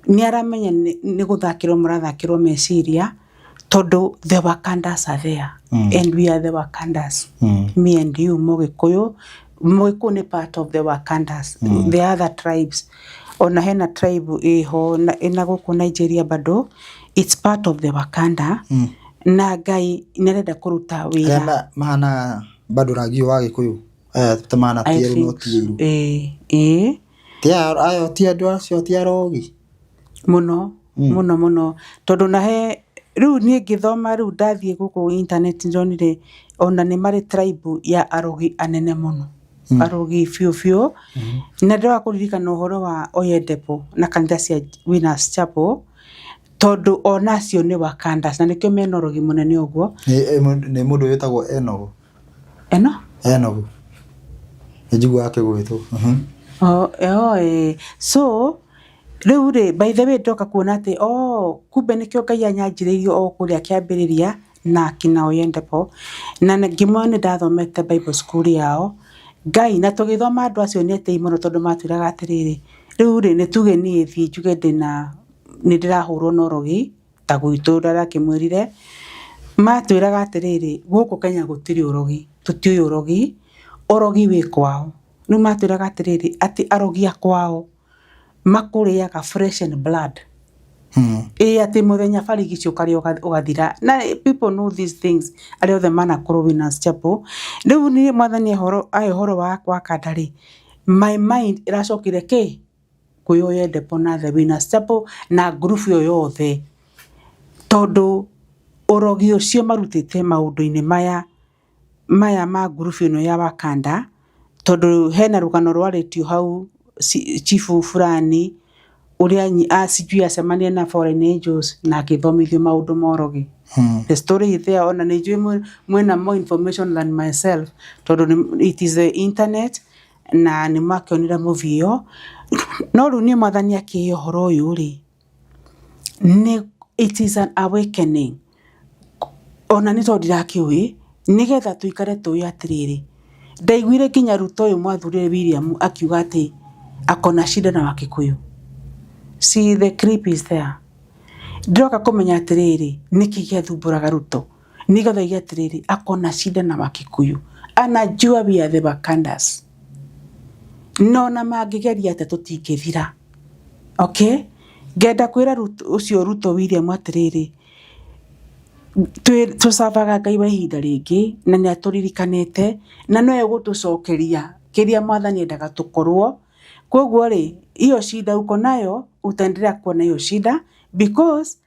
ni aramenya ni guthakirwo murathakirwo meciria tondu the Wakandas are there and we are the Wakandas. Me and you Mugikuyu ni part of the Wakandas. The other tribes ona hena tribe iho ina guku Nigeria bado it's part of the Wakanda na Ngai nĩarenda kũruta wĩra. Mahana bado rangi wa Gĩkũyũ tamana tieru no tieru ayo ti andũ acio ti arogi mũno tondũ nahe rĩu niĩ ngĩthoma rĩu ndathiĩ gũkũ internet ndonire ona nĩ marĩ tribe ya arogi anene mũno arogi biũ na ndĩroka kũririkana ũhoro wa Oyedepo na kanitha cia Winners Chapel tondũ onacio nĩ Wakandas na nĩkĩo mena ũrogi mũnene ũguo. Nĩ mũndũ wĩtagwo Enogu njigua akĩgwĩtwo so rĩu rĩ by the way ndoka kuona atĩ kumbe nĩkĩo Ngai anyanjĩrĩirio kũrĩa kĩambĩrĩria na kina Oyedepo na ngĩmwe nĩ ndathomete Bible school yao Ngai na tũgĩthoma andũ acio nĩ etĩi mũno tondũ matwĩraga atĩrĩrĩ rĩu rĩ nĩ tuge niĩ thiĩ njuge nĩ ndĩrahũrwo na ũrogi ta gwitũ ndarakĩmwĩrire matwĩraga atĩrĩrĩ gũkũ Kenya gũtirĩ ũrogi tũtiũĩ ũrogi wĩ kwao nĩ matwĩraga atĩrĩrĩ atĩ arogi a kwao makũrĩaga flesh and blood atĩ mũthenya barigicĩ ũkarĩa ũgathira na people know these things arĩa othe manakũrwo Winners Chapel. Rĩu niĩ mwathani ũhoro wa kandarĩ my mind ĩracokire kwĩ Oyedepo na the Winners Chapel na group yo yothe tondũ ũrogi ũcio marutĩte maũndũ-inĩ maya ma group ĩno ya Wakanda tondũ hena rũgano rwarĩtio hau chifu fulani ũrĩa sijui acemania na Fallen Angels na akĩthomithio maũndũ ma ũrogi. The story is there ona nĩ njũĩ mwena more information than myself tondũ it is the internet na nĩ makĩonire movie ĩyo no rĩu niĩ mwathani akĩhe ũhoro ũyũ rĩ it is an awakening ona nĩ tondũ ndirakĩũĩ nĩgetha tũikare tũĩ atĩrĩrĩ ndaiguire nginya Ruto ũyũ mwathurĩre William akiuga atĩ akona shida na Wakikuyu. See the clip is there. Ndoka kũmenya atĩrĩrĩ nĩkĩ gĩathumbũraga Ruto nĩgetha ige atĩrĩrĩ akona shida na Wakikuyu anajua we are the Wakandas no na mangĩgeria atĩ tũtingĩthira. Okay, ngenda kwĩra ũcio Ruto William atĩrĩrĩ tũcabaga Ngai wa ihinda rĩngĩ na nĩ atũririkanĩte na no egũtũcokeria kĩrĩa mwathani endaga tũkorwo. Koguo rĩ hiyo shida uko nayo utaendelea kuwa na hiyo shida because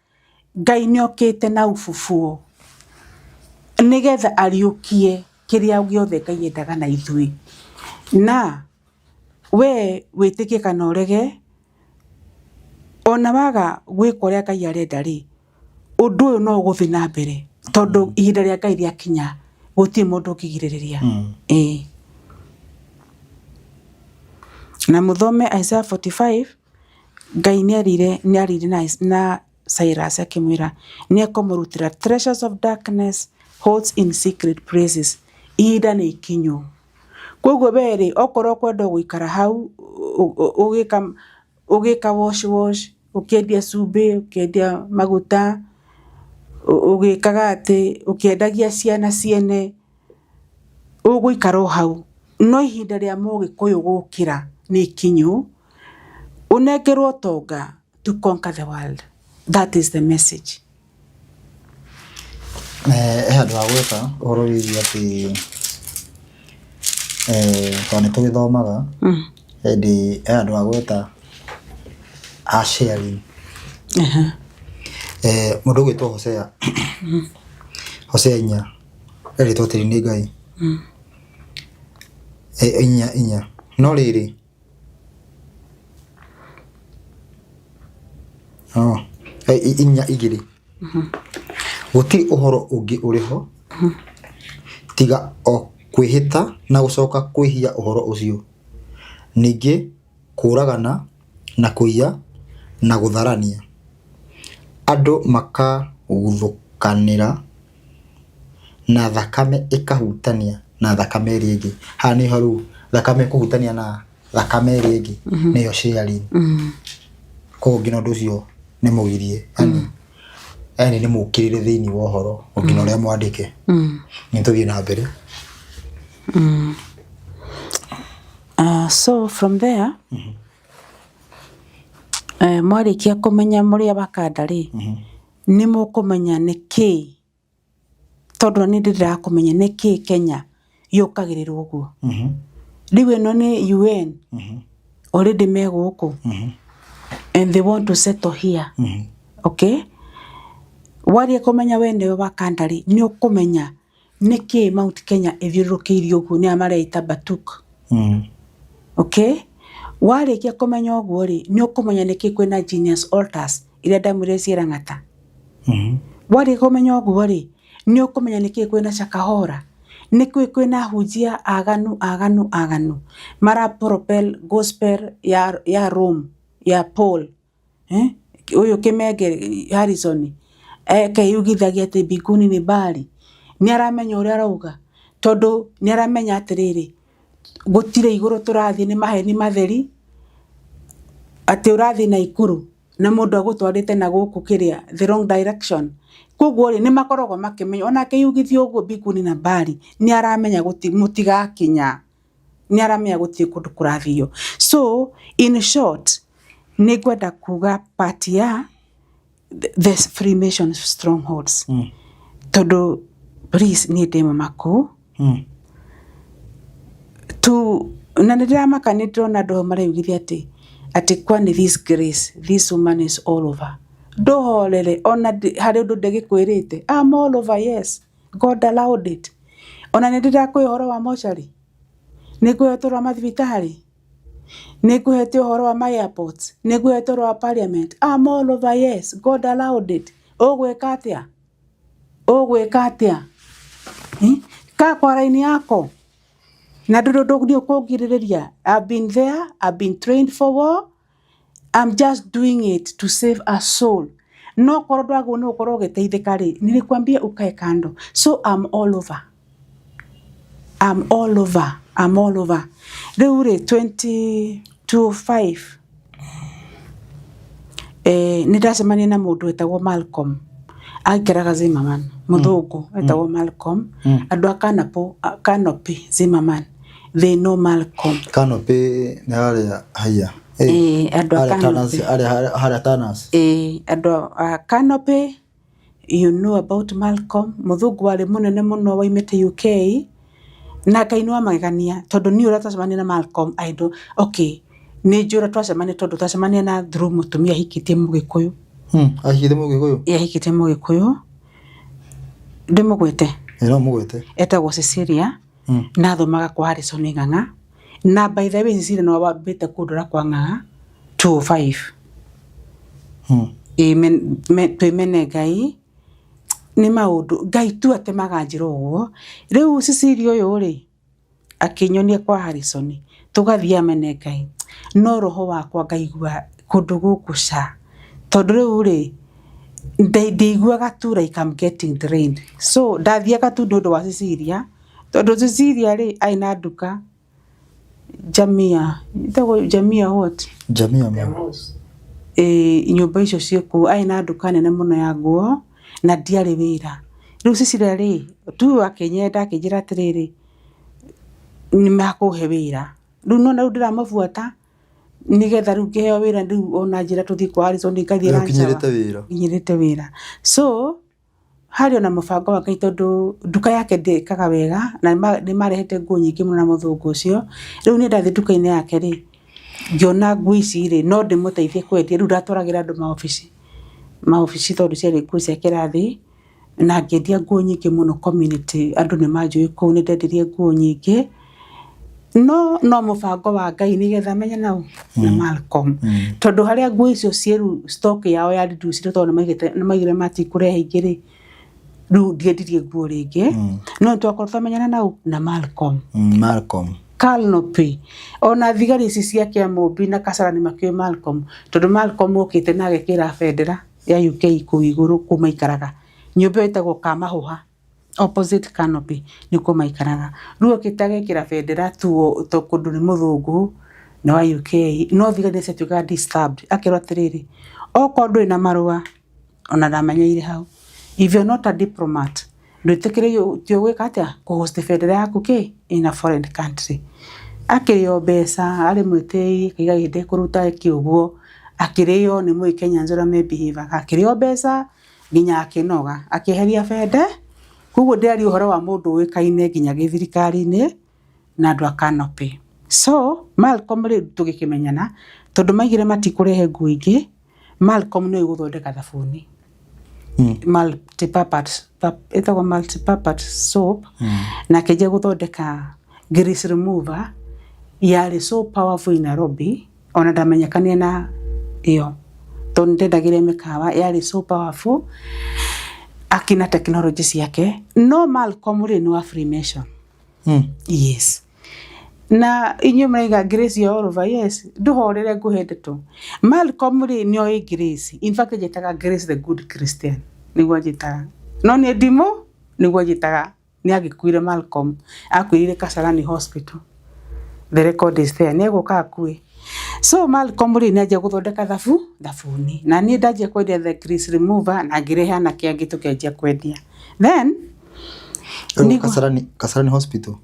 Ngai nĩokĩte na ufufuo nĩgetha ariũkie kĩrĩa gĩothe Ngai endaga na ithuĩ na we wĩtĩkie kana ũrege ona waga gwĩka ũrĩa Ngai arenda rĩ ũndũ ũyũ no ũgũthiĩ na mbere tondũ ihinda rĩa Ngai rĩakinya gũtirĩ mũndũ ũngĩgirĩrĩria. Na muthome Isaiah 45 Ngai nĩarire na Cyrus akĩmwĩra nĩekũmũrutĩra treasures of darkness holds in secret places ihinda nĩ ikinyu. Koguo we okorwo kwenda gũikara hau ũgĩka wash ũkĩendia cumbĩ ũkĩendia maguta ũgĩkaga atĩ ũkĩendagia ciana ciene ũgũikara hau no ihinda rĩa Mũgĩkũyũ gũkĩra nĩ ikinyu unengerwo tonga to conquer the world. That is the message. Handũ ha gwĩka ũhoro wĩgiĩ atĩ tondũ nĩtũgĩthomaga hĩndĩ handũ ha gwĩta sharing mũndũ ũgwĩtwo Hosea 4 erĩtwo atĩrĩ nĩ Ngai 4:4 no rĩrĩ 4:2 gũtirĩ ũhoro ũngĩ ũrĩho tiga o kwĩhĩta na gũcoka kwĩhia ũhoro ũcio ningĩ kũragana na kũiya na gũtharania andũ makaguthũkanĩra na thakame ĩkahutania na thakame ĩrĩa ĩngĩ. Haha nĩho rĩu thakame kũhutania na thakame ĩrĩa ĩngĩ nĩyo sharing. Koguo nginya ũndũ ũcio nĩ mũgirie yani nĩ mũkĩrĩre thĩinĩ wa ũhoro nginya ũrĩa mwandĩke nĩtũthiĩ na mbere. So from there mwarĩkia kũmenya mũrĩa Wakanda rĩ nĩ mũkũmenya nĩkĩ tondu ni ndira kumenya niki Kenya yukagirirwo uguo riu eno ni UN already me guku and they want to settle here okay wari kumenya wende wa kandari ni ukumenya niki Mount Kenya ithiurukiirio uguo ni amareita Batuk okay wari kia kumenya uguo ri ni ukumenya niki kwina genius altars ira ndamwire ciira ngata wari kumenya uguo ri ni ukumenya niki kwina Shakahora niki kwina hujia aganu mara propel gospel ya Rome ya Paul uyu Kimenge Harrison yugithagia ati biguni ni bali ni aramenya uria arauga tondu ni aramenya atiriri gutire iguru turathi ni maheni matheri ati urathi na ikuru na mundu agutwarite na guku kiria the wrong direction koguo ri ni makorogo makimenya ona kiyugithio uguo biguni na bali ni aramenya mutigakinya ni aramenya guti kundu kurathio so in short ni gwenda kuga part ya the Freemason strongholds tondu please ni demo mako tu na ndira makanitro na ndo mare ugithia ati kwani this grace this woman is all over do holele ona hari ndu ndegikwirite I'm all over yes God allowed it ona ndira kwihoro wa mochari ni kwihoro wa mathibitari ni kwihoro uhoro wa my airports ni kwihoro wa parliament I'm all over yes God allowed it ogwekatia ka kwa raini yako na ndio kugiriria I've been there I've been trained for war I'm just doing it to save a soul no korodo ago no koroge teithika ri nilikwambia ukae kando so I'm all over riu ri 2025 nidacemania na mundu etagwo Malcolm aikaraga Zimmerman muthungu etagwo Malcolm andu a Canopy Zimmerman they know Malcolm Canopy ni aria haya andu a Canopy you know about Malcolm muthungu wari munene muno waimete UK na kainwa magania tondu ni ura twacemania na Malcolm aido okay ni njura twacemania tondu twacemania na through mutumia hikitie Mugikuyu hikitie Mugikuyu ndimugwete etagwo Cecilia na thomaga kwa Harrison Ng'ang'a na by the way Cecilia no wabite kundura kwa Ng'ang'a 25 twimene Ngai ni maundu Ngai tu atemaga njira uguo riu Cecilia uyu ri akinyonia kwa Harrison tugathia mene Ngai no roho wakwa ngaigua kundu gukusha tondu riu ri ndeiguaga tu like I'm getting drained so ndathiaga tu ndu wa Cecilia tondu Cecilia ri aina nduka Jamia what nyumba icio cieku aina nduka nene muno ya nguo na ndiari wira riu Cecilia ri tu akinyenda akinjira atiriri ni makuhe wira riu no na ndiramubuata nigetha riu ngiheo wira riu ona njira tuthi kwa Harrison ngathira nginyirite wira so hari ona mubango wa Ngai tondu nduka yake ndikaga wega na ni marehete nguo nyingi muno na muthungu ucio riu ni ndathi nduka-ini yake ri ngiona nguo ici ri no ndimuteithie kwendia riu ndatwaragira andu maofici tondu ciari nguo cia kirathi na ngendia nguo nyingi muno community andu ni manjui kuu ni ndendirie nguo nyingi no mubango wa Ngai nigetha menya nau na Malcolm tondu haria nguo icio cieru stock yao ya reduce tondu ni maigire matikurehe ingiri riu ndiendirie nguo ringi no twakorwo menyana nau na Malcolm Canopy ona thigari ici cia Kiamumbi na Kasarani makio Malcolm tondu Malcolm okite na agekira bendera ya UK ku iguru kumaikaraga nyumba itagwo Kamahuha opposite Canopy niko maikaraga riu okitagekira bendera tu kundu ni muthungu na wa UK no thigari ici tuka disturbed akirwa tiriri okondu ina marua ona ndamenyeire hau if you're not a diplomat ndutikire tio gwika atia ku host bendera yaku in a foreign country akirio mbeca ari mwitei kiga gide kuruta kiuguo akirio ni Mũkenya njora me behave akirio mbeca nginya akinoga akiheria bende Koguo ndĩari ũhoro wa mũndũ ũĩkaine nginya gĩthirikari-inĩ na andũ a Canopy. So Malcolm rĩu tũgĩkĩmenyana tondũ maigire matikũrehe nguo ingĩ, Malcolm nĩ gũthondeka thabuni. Multipurpose soap na keje gũthondeka grease remover yari so powerful in Nairobi, ona ndamenyekanie na iyo tondũ ndendagire mĩkawa, yari so powerful akina technology ciake. No Malcolm rĩ nĩ wa Freemason. Yes. Na inyo mraiga Grace ya all over, yes, nduhorere nguhende tu. Malcolm rĩ nĩ oĩ Grace, in fact njĩtaga Grace the good Christian, nĩguo njĩtaga. No nĩ ndimo nĩguo njĩtaga, nĩ agĩkuire Malcolm, akuire Kasarani Hospital. The record is there, nĩ gũka akue. So Malcolm rĩ nĩ anjia gũthondeka thabuni, na niĩ ndanjia kwendia the grease remover na ngĩrehe na kĩangĩ tũkĩanjia kwendia. Then Kasarani Hospital.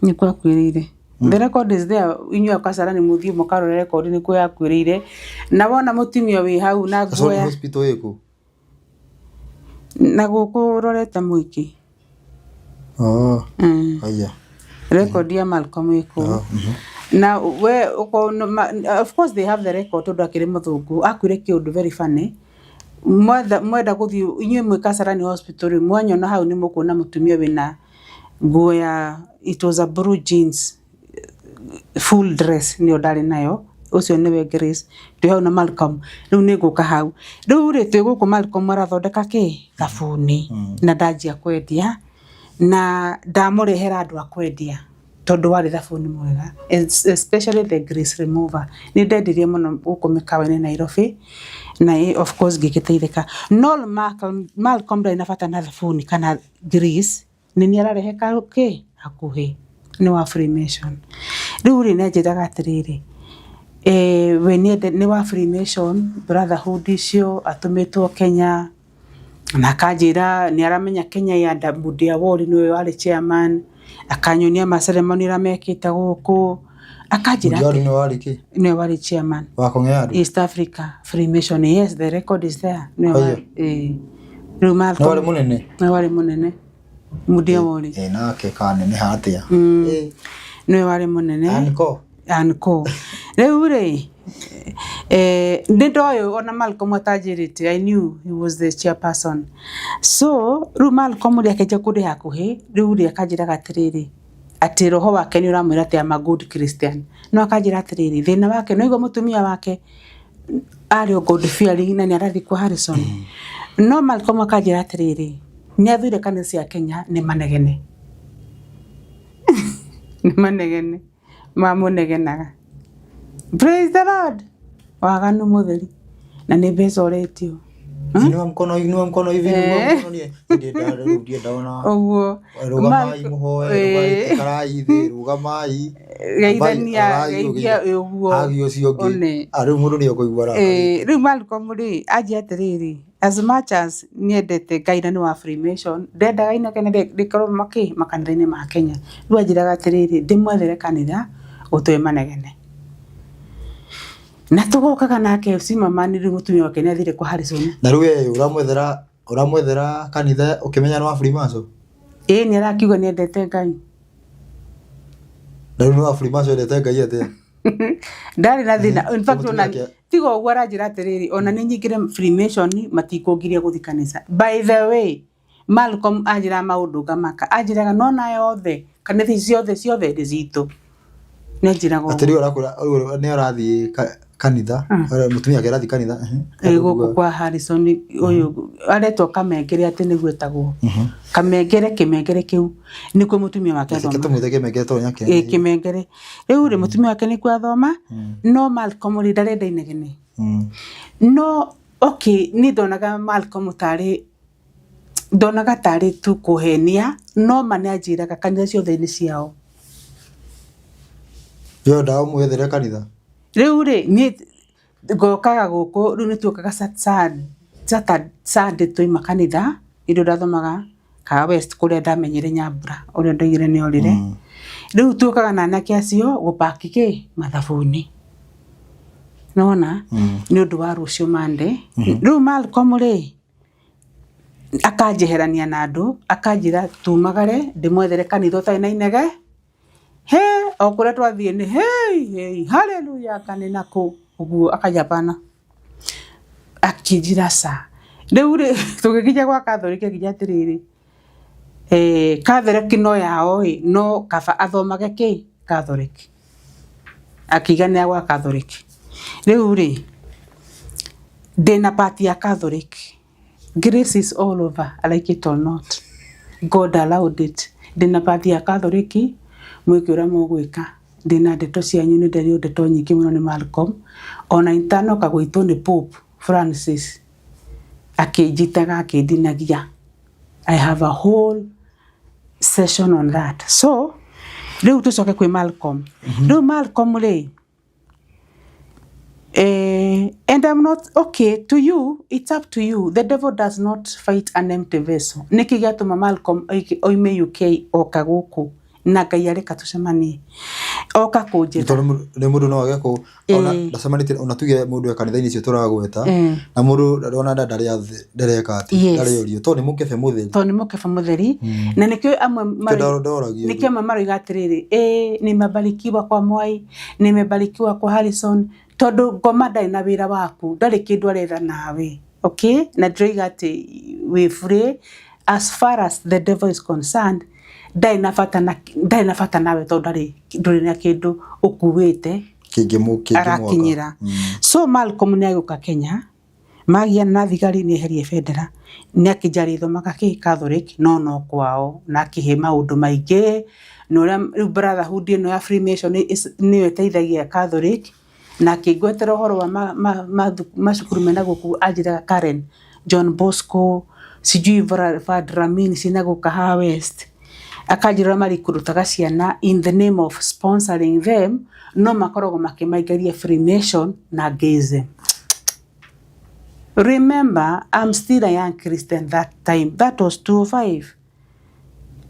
Nĩ kwa kwĩrĩire. The record is there, inyuĩ Kasarani mũthiĩ mũkarore record nĩ kwa kwĩrĩire. Na wona mũtumia wĩ hau na nguo ya hospital ĩkũ. Na gũkũ rorete Mũingĩ. Aya. Record ya Malcolm ĩkũ. Na we of course they have the record tondũ akĩrĩ mũthũngũ akwĩre kĩũndũ very funny. Mwenda gũthiĩ inyuĩ mwĩ Kasarani Hospital mwanyona hau nĩ mũkuona mũtumia wĩna nguo ya, it was a blue jeans full dress nĩ ndarĩ nayo, ũcio nĩwe Grace, twĩ hau na Malcolm. Rĩu nĩ ngũka hau, rĩu rĩ twĩ gũkũ Malcolm arathondeka thabuni na ndanjia kwendia na ndamũrehera andũ a kwendia tondũ warĩ thabuni mwega, especially the grease remover. Nĩ ndendirie mũno gũkũ mĩkawa-inĩ Nairobi na of course ngĩgĩteithĩka. No Malcolm ndarĩ na bata na thabuni kana grease, nĩ nĩ ararehe hakuhĩ, nĩ wa Freemason. Rĩu rĩ nĩ njĩraga atĩrĩrĩ, we nĩ wa Freemason brotherhood icio atũmĩtwo Kenya na akanjĩra nĩ aramenya Kenya ya Mudi Award nĩwe warĩ chairman, akanyonia maceremony ramekĩte gũkũ, akanjĩra nĩwe warĩ chairman wa Kong'ea East Africa Freemason. Yes, the record is there. Rĩu Malcolm nĩ warĩ mũnene Mudi Award nake kanene hatia nĩwe warĩ mũnene Anko. Rĩu rĩ nĩndoĩ ona Malcolm atanjĩrĩte, I knew he was the chairperson. So rĩu Malcolm rĩ akĩnja kũndĩ hakuhĩ, rĩu rĩ akanjĩraga atĩrĩrĩ atĩ roho wake nĩ ũramwĩra atĩ I'm a good Christian. No akanjĩra atĩrĩrĩ thĩna wake no igua mũtumia wake arĩ God fearing na nĩ arathiĩ kwa Harrison. No Malcolm akanjĩra atĩrĩrĩ nĩ athũire kanitha cia Kenya nĩ manegene. Nĩ manegene mamũnegenaga. Praise the Lord. Waganu mũtheri na nĩ mbeca ũretio. Inua mkono hivi, inua mkono ndiye ndaona. Oguo. Rugamai muhoe, karai thĩ, rugamai. Geithania oguo. Agio cio ngĩ. Rĩu mũndũ nĩ ũkũigua raha. Rĩu Malcolm rĩ anjia atĩrĩrĩ, as much as niendete Ngai na nĩ wa Freemason, ndendaga inake na rĩkorwo makanitha-inĩ ma Kenya. Rĩu anjĩraga atĩrĩrĩ ndĩmwethere kanitha ũtũe manegene. Na tũgokaga nake simamani rĩu mũtumia wake nĩ athire kwa Harrison. Na rĩu ũramwethera kanitha ũkĩmenya nĩ wa Freemason? Nĩ arakiuga nĩ endete Ngai. Na rĩu nĩ wa Freemason endete Ngai atĩa? Ndarĩ na thĩna. In fact ona tiga ũguo aranjĩra atĩrĩrĩ ona nĩ nyingĩre Freemason matikũngiria gũthiĩ kanitha. By the way, Malcolm anjĩra maũndũ ngamaka, anjĩraga no nayo othe kanitha ciothe nĩ citũ. Nĩ anjĩraga atĩrĩ nĩ arathiĩ kanitha, mũtumia wake arathiĩ kanitha gũkũ kwa Harrison ũyũ aretwo Kamengere atĩ nĩguo etagwo Kamengere, Kĩmengere kĩu nĩkuo mũtumia wake athoma. Kĩmengere rĩu rĩ mũtumia wake nĩkuo athoma. No Malcolm rĩ ndarenda inegene. No okay, nĩ ndonaga Malcolm tarĩ tu kũhenia, no nĩ anjĩraga kanitha ciothe nĩ ciao. Yo ndaũ mwethere kanitha. Rĩu rĩ nĩ ngokaga gũkũ, rĩu nĩ tuokaga Sunday tũima kanitha, indo ndathomaga ka West kũrĩa ndamenyire Nyambura ũrĩa ndaigire nĩ orire. Rĩu tuokaga na anake acio gũpaki mathabuni. Nona nĩ ũndũ wa rũciũ Monday. Rĩu Malcolm rĩ akanjeherania na andu akanjira tumagare ndimwethere kanitha utai na inege he okura twathie ni hey hallelujah kanina ku uguo akajapana akijira sa riu ri tugikinya gwa Catholic kinya atiriri Catholic no yao no kaba athomage ki Catholic akigania gwa Catholic riu ri ndina party ya Catholic. Grace is all over, I like it or not. God allowed it. Ndina party ya Catholic mwiki uria mugwika ndina ndeto cianyu ni nderio ndeto nyingi muno ni Malcolm ona intano kagwitwo ni Pope Francis akijitaga akindinagia. I have a whole session on that. So riu tucoke kwi Malcolm. Riu Malcolm ri and I'm not okay to you. It's up to you. The devil does not fight an empty vessel. Niki gatuma Malcolm oime UK oka guku na Ngai areka tucemanie oka kunjira ni mundu no age ko ona ndacemanite ona tuge mundu kanitha-ini cio turagweta na mundu ndona ndareka ati ndareorio to ni mukebe mutheri na nikio amwe nikio mama igatiriri nimebarikiwa kwa Mwai nimebarikiwa kwa Harrison tondu ngoma ndai na wira waku ndari kindu aretha nawe okay na ndiriga ati we free as far as the devil is concerned ndai na fata nawe tondu nduri na kindu ukuwite arakinyira so Malcolm ni aguka Kenya magia na thigari ni herie federa ni akijari thomaga ki Catholic no kwao na kihe maundu maingi no ria brotherhood no ya Freemason ni eteithagia Catholic na kigwetera uhoro wa macukuru mena guku ajira Karen John Bosco sijui Vadramin sinaguka ha West akajira mari kurutaga ciana in the name of sponsoring them no makorogo makimaigaria Freemason na Gayism. Remember, I'm still a young Christian that time. That was 2005.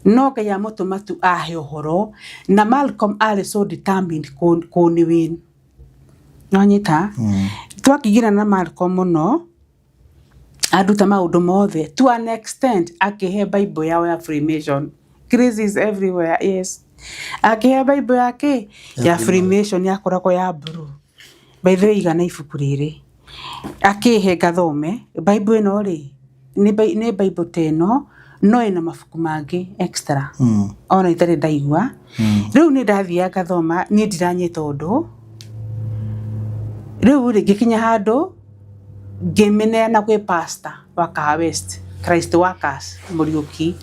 No kaya matu ahe uhoro na Malcolm are so determined kuni win. Nonyita twakigira na Malcolm muno aduta maundu mothe to an extent akihe Bible yao ya Freemason. Grace is everywhere, yes. Akihe Bible yake ya Freemason yakoragwo ya blue. By the way igana ibuku riri akihe gathome Bible ino ri ni Bible teno no ina mafuku mangi extra ona itari ndaigua riu ni ndathia gathoma ni ndiranyita undu riu ri gikinya handu ngimeneana kwi pastor wa Kaha West Christ Workers Muriuki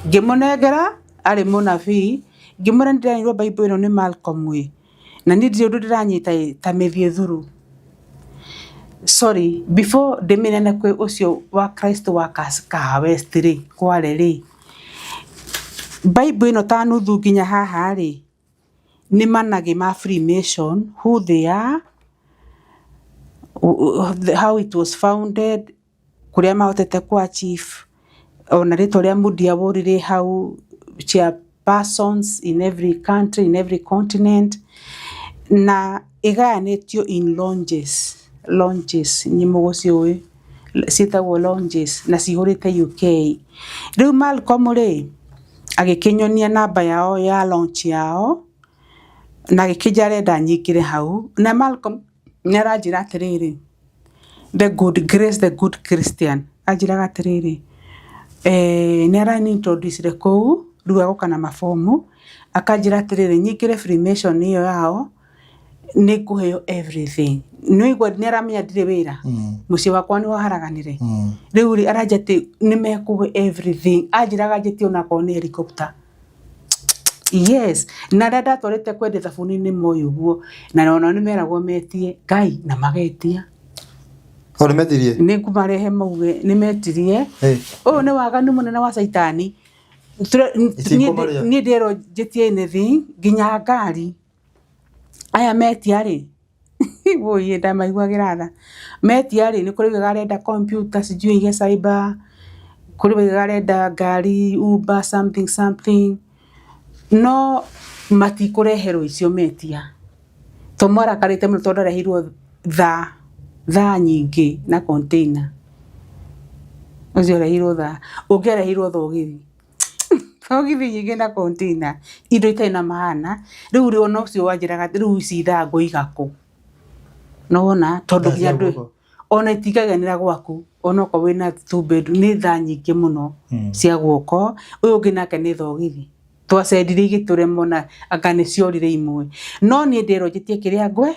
ngimunengera ari munabii ngimura ndiranyirwo Bible ino ni Malcolm we na ni ndio ndiranyita ta methie thuru. Sorry, before the minute kwe ucio wa Christ Workers Kaha West ri kware ri Bible ino ta nuthu nginya haha ri ni manage ma Freemason who they are, how it was founded, kuria mahotete kwa chief ona rito ria mudia worire how chairpersons in every country, in every continent na igayanetio in launches nyimugocio sitagwo launches na cihurite UK. Riu Malcolm ri agikinyonia namba yao ya launch yao na gikijarenda nyikire hau na Malcolm nyaranjira atiriri the good grace the good Christian ajira atiriri nyarani introduce ko riu agoka na mafomu akajira atiriri nyikire Freemason iyo yao ni kuheo everything no igwa neramenya ndire wira muci wakwa ni waharaganire riu ri arajati ni mekuhe everything ajiraga jeti ona ko ni helicopter yes na dada torete kwende thabuni ni moyo guo na ona ni meragwo metie Ngai na magetia ore metirie ni kumarehe mauge ni metirie ni waganu munene wa Saitani ni ndero jetie anything ginya ngari aya metia ri woye ndamaigwa giratha metia ri ni kuri garenda computer sijui ge cyber kuri garenda ngari Uber something no mati kurehero icio metia tomora karite mu tondora hirwo tha nyingi na container ucio rehirwo tha ũngĩarehirwo thogithi thogithi nyingĩ na container indo itarĩ na maana rĩu rĩ ona ũcio wanjĩraga rĩu ici ithangũ igakũ no wona tondũ nginya andũ ona itigaganĩra gwaku onako wĩna 2 bedroom nĩ tha nyingĩ mũno cia guoko ũyũ ũngĩ nake nĩ thogithi twacendire igĩtũremwo na anga nĩ ciorire imwe no niĩ ndĩronjetie kĩrĩa ngwe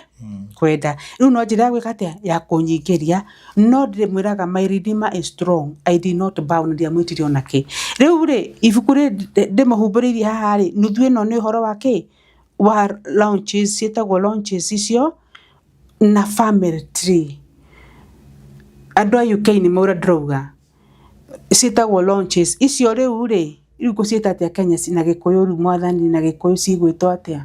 kwenda rĩu no njĩra gwĩka atĩa ya kũnyingĩria no ndĩmwĩraga my redeemer is strong I did not bow na ndiamwĩtire ona kĩ rĩu rĩ ibuku rĩ ndĩmũhumbĩrĩirie haha rĩ nuthu ĩno nĩ ũhoro wa kĩ wa launches ciĩtagwo launches icio na family tree andũ a UK nĩ maura ndĩrauga ciĩtagwo launches icio rĩu rĩ rĩu gũciĩta atĩa Kenya na Gĩkũyũ rĩu mwathani na Gĩkũyũ cigwĩtwo atĩa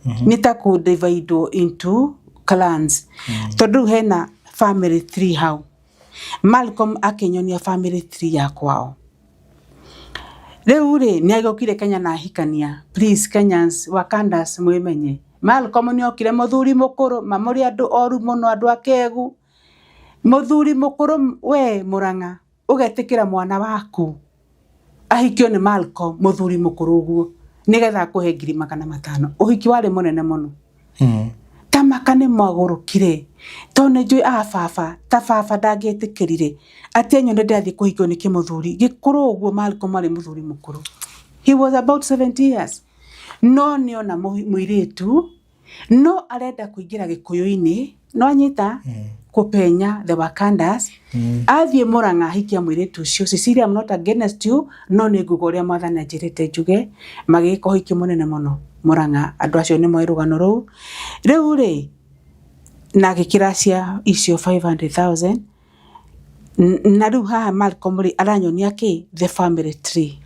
nĩ ta kũ divide into clans tondũ hena family tree hau Malcolm akĩnyonia family tree ya kwao rĩu rĩ nĩ agĩokire Kenya na hikania please Kenyans Wakandas mwĩmenye Malcolm nĩ okire mũthuri mũkũrũ mamũrĩ andũ oru mũno andũ akegu mũthuri mũkũrũ we Mũrang'a ũgetĩkĩra mwana waku ahikio nĩ Malcolm mũthuri mũkũrũ ũguo nĩgetha akũhe 500,000 ũhiki warĩ mũnene mũno tamaka nĩ mwagũrũkire to nĩ njũĩ baba ta baba ndangĩetĩkĩrire atĩ nyone ndathiĩ kũhikio nĩ kĩmũthuri gĩkũrũ ũguo Malcolm arĩ mũthuri mũkũrũ he was about 70 years no nĩ ona mũirĩtu no arenda kũingĩra Gĩkũyũ-inĩ no anyita kupenya the Wakandas athiĩ Mũrang'a hikia mũirĩtu ũcio Cecilia I'm not against you no nĩ nguga ũrĩa mwathani anjĩrĩte njuge magĩka ũhiki mũnene mũno Mũrang'a andũ acio nĩ moĩ rũgano rũu rĩu rĩ na gĩkĩra cia icio 500,000 na rĩu haha Malcolm rĩ aranyonia kĩ the family tree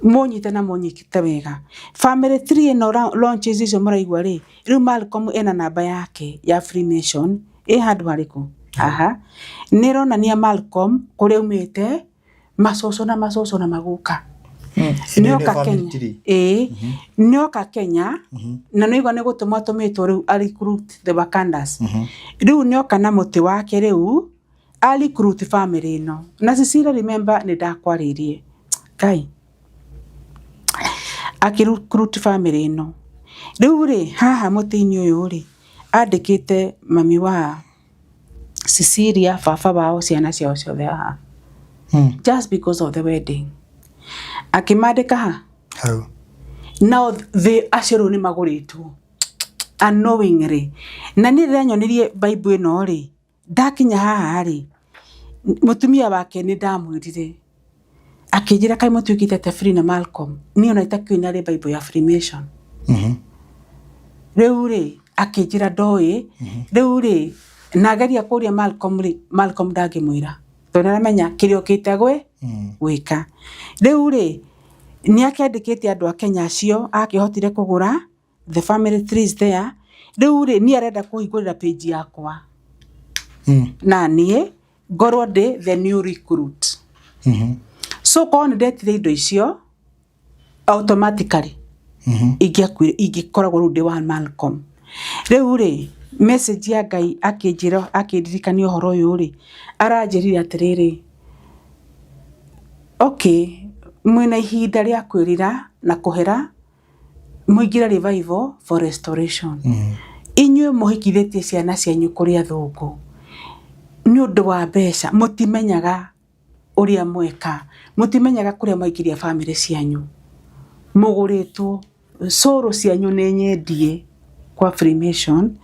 mũnyite na mũnyite wega family tree no launches icio mũraigua rĩ rĩu Malcolm ena namba yake ya Freemason handũ harĩkũ aha nĩronania Malcolm kũrĩa umĩte macoco na maguka nĩoka Kenya nĩoka Kenya na noigwa nĩ gũtũma tũmĩtwo rĩu recruit the Wakandas rĩu nĩoka na mũtĩ wake rĩu recruit family ĩno na Cecilia remember nĩ ndakwarĩrie Ngai recruit family ĩno rĩu rĩ haha mũtĩ-inĩ ũyũ rĩ andĩkĩte mami wa Cecilia baba wao ciana ciao ciothe haha just because of the wedding akĩmandĩka ha now the aciaro nĩ magũrĩtwo unknowingly na niĩ ndĩranyonirie Bible ĩno rĩ ndakinya haha rĩ mũtumia wake nĩ ndamwĩrire akĩnjĩra kaĩ mũtuĩkĩte ta free na Malcolm niĩ ona itakĩona rĩ Bible ya Freemason rĩu rĩ akĩnjĩra ndoĩ rĩu rĩ na geria kũria Malcolm ndangĩmwĩra tondũ aramenya kĩrĩa okĩte gwĩka rĩu rĩ nĩ akĩandĩkĩte andũ a Kenya acio akĩhotire kũgũra the family trees there rĩu rĩ niĩ arenda kũhingũrĩra page yakwa na niĩ ngorwo ndĩ the new recruit so korwo nĩ ndetire indo icio automatically ingĩkoragwo rĩu ndĩ wa Malcolm rĩu rĩ message ya Ngai akĩndirikania ũhoro ũyũ rĩ aranjĩrire atĩrĩrĩ okay mwĩna ihinda rĩa kwĩrira na kũhera mũingĩre revival for restoration inyuĩ mũhikithĩtie ciana cianyu kũrĩ athũngũ nĩ ũndũ wa mbeca mũtimenyaga ũrĩa mweka mũtimenyaga kũrĩa mwaingĩria family cianyu mũgũrĩtwo soro cianyu nĩ nyendie kwa Freemason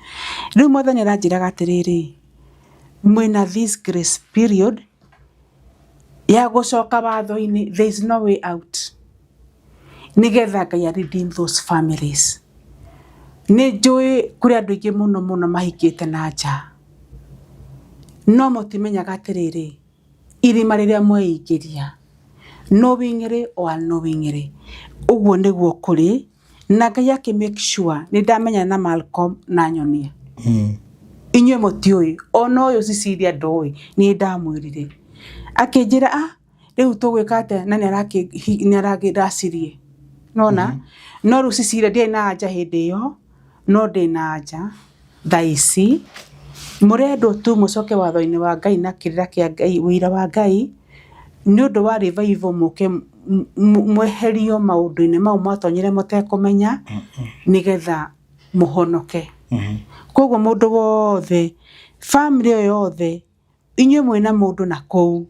rĩu mwathani aranjĩraga atĩrĩrĩ mwĩna this grace period ya gũcoka watho-inĩ there is no way out nĩgetha Ngai redeem those families nĩ njũĩ kũrĩ andũ aingĩ mũno mahikĩte na nja no mũtimenyaga atĩrĩrĩ irima rĩrĩa mweingĩria knowingly or unknowingly ũguo nĩguo kũrĩ na Ngai make sure nĩ ndamenya na Malcolm na nyonia inyuĩ mũtiũĩ ona ũyũ Cecilia ndoĩ nĩ ndamwĩrire akĩnjĩra rĩu tũgwĩka atĩa na nĩ aragĩracirie nona no rĩu Cecilia ndiarĩ na anja hĩndĩ ĩyo no ndĩ na anja thaa ici mũrendwo tu mũcoke watho-inĩ wa Ngai na kĩrĩra kĩa Ngai wĩira wa Ngai nĩ ũndũ wa revival mũke mweherio maũndũ-inĩ mau mwatonyire mũtekumenya nĩgetha mũhonoke. Koguo mũndũ wothe, family yothe, inyuĩ mwĩna mũndũ na kũu,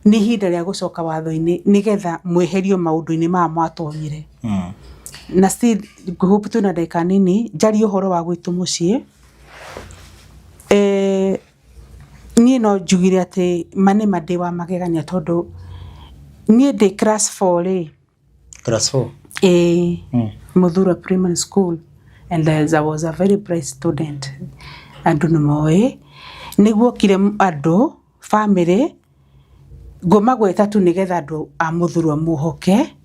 nĩ ihinda rĩa gũcoka watho-inĩ nĩgetha mweherio maũndũ-inĩ maya mwatonyire. Na still ngũhope twĩna ndagĩka nini njarie ũhoro wa gwitũ mũciĩ. Niĩ no njugire atĩ manĩma ndĩ wa magegania tondũ niĩ ndĩ class 4 rĩ. Class 4? Muthura Primary School, and I was a very bright student. Andũ nĩ moĩ nĩguo kire andũ family ngũmagweta tu nĩgetha andũ a Muthura muhoke.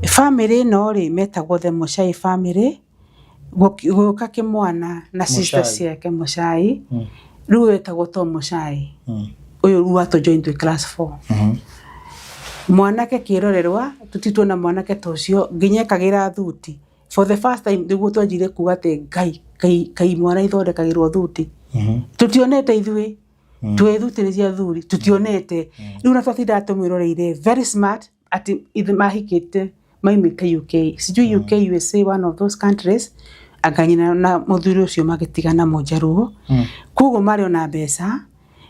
Family no rĩ metagwo the Muchai family, gũka kĩmwana na sister ciake Muchai, rĩu wetagwo to Muchai, ũyũ rĩu atũjoin to class 4. Mwanake kĩrorerwa tutituona mwanake tocio nginya kagira thuti for the first time nĩguo twanjire kuga atĩ Ngai mwana ithondekagĩrwo thuti. Tutionete ithuĩ twethutĩrĩria athuri, tutionete rĩu na twatinda tũmwĩroreire very smart ati mahikĩte maimĩte UK, sijui UK USA, one of those countries, akanyina na mũthuri ũcio magĩtigana Mũjaruo. Koguo marĩ ona mbeca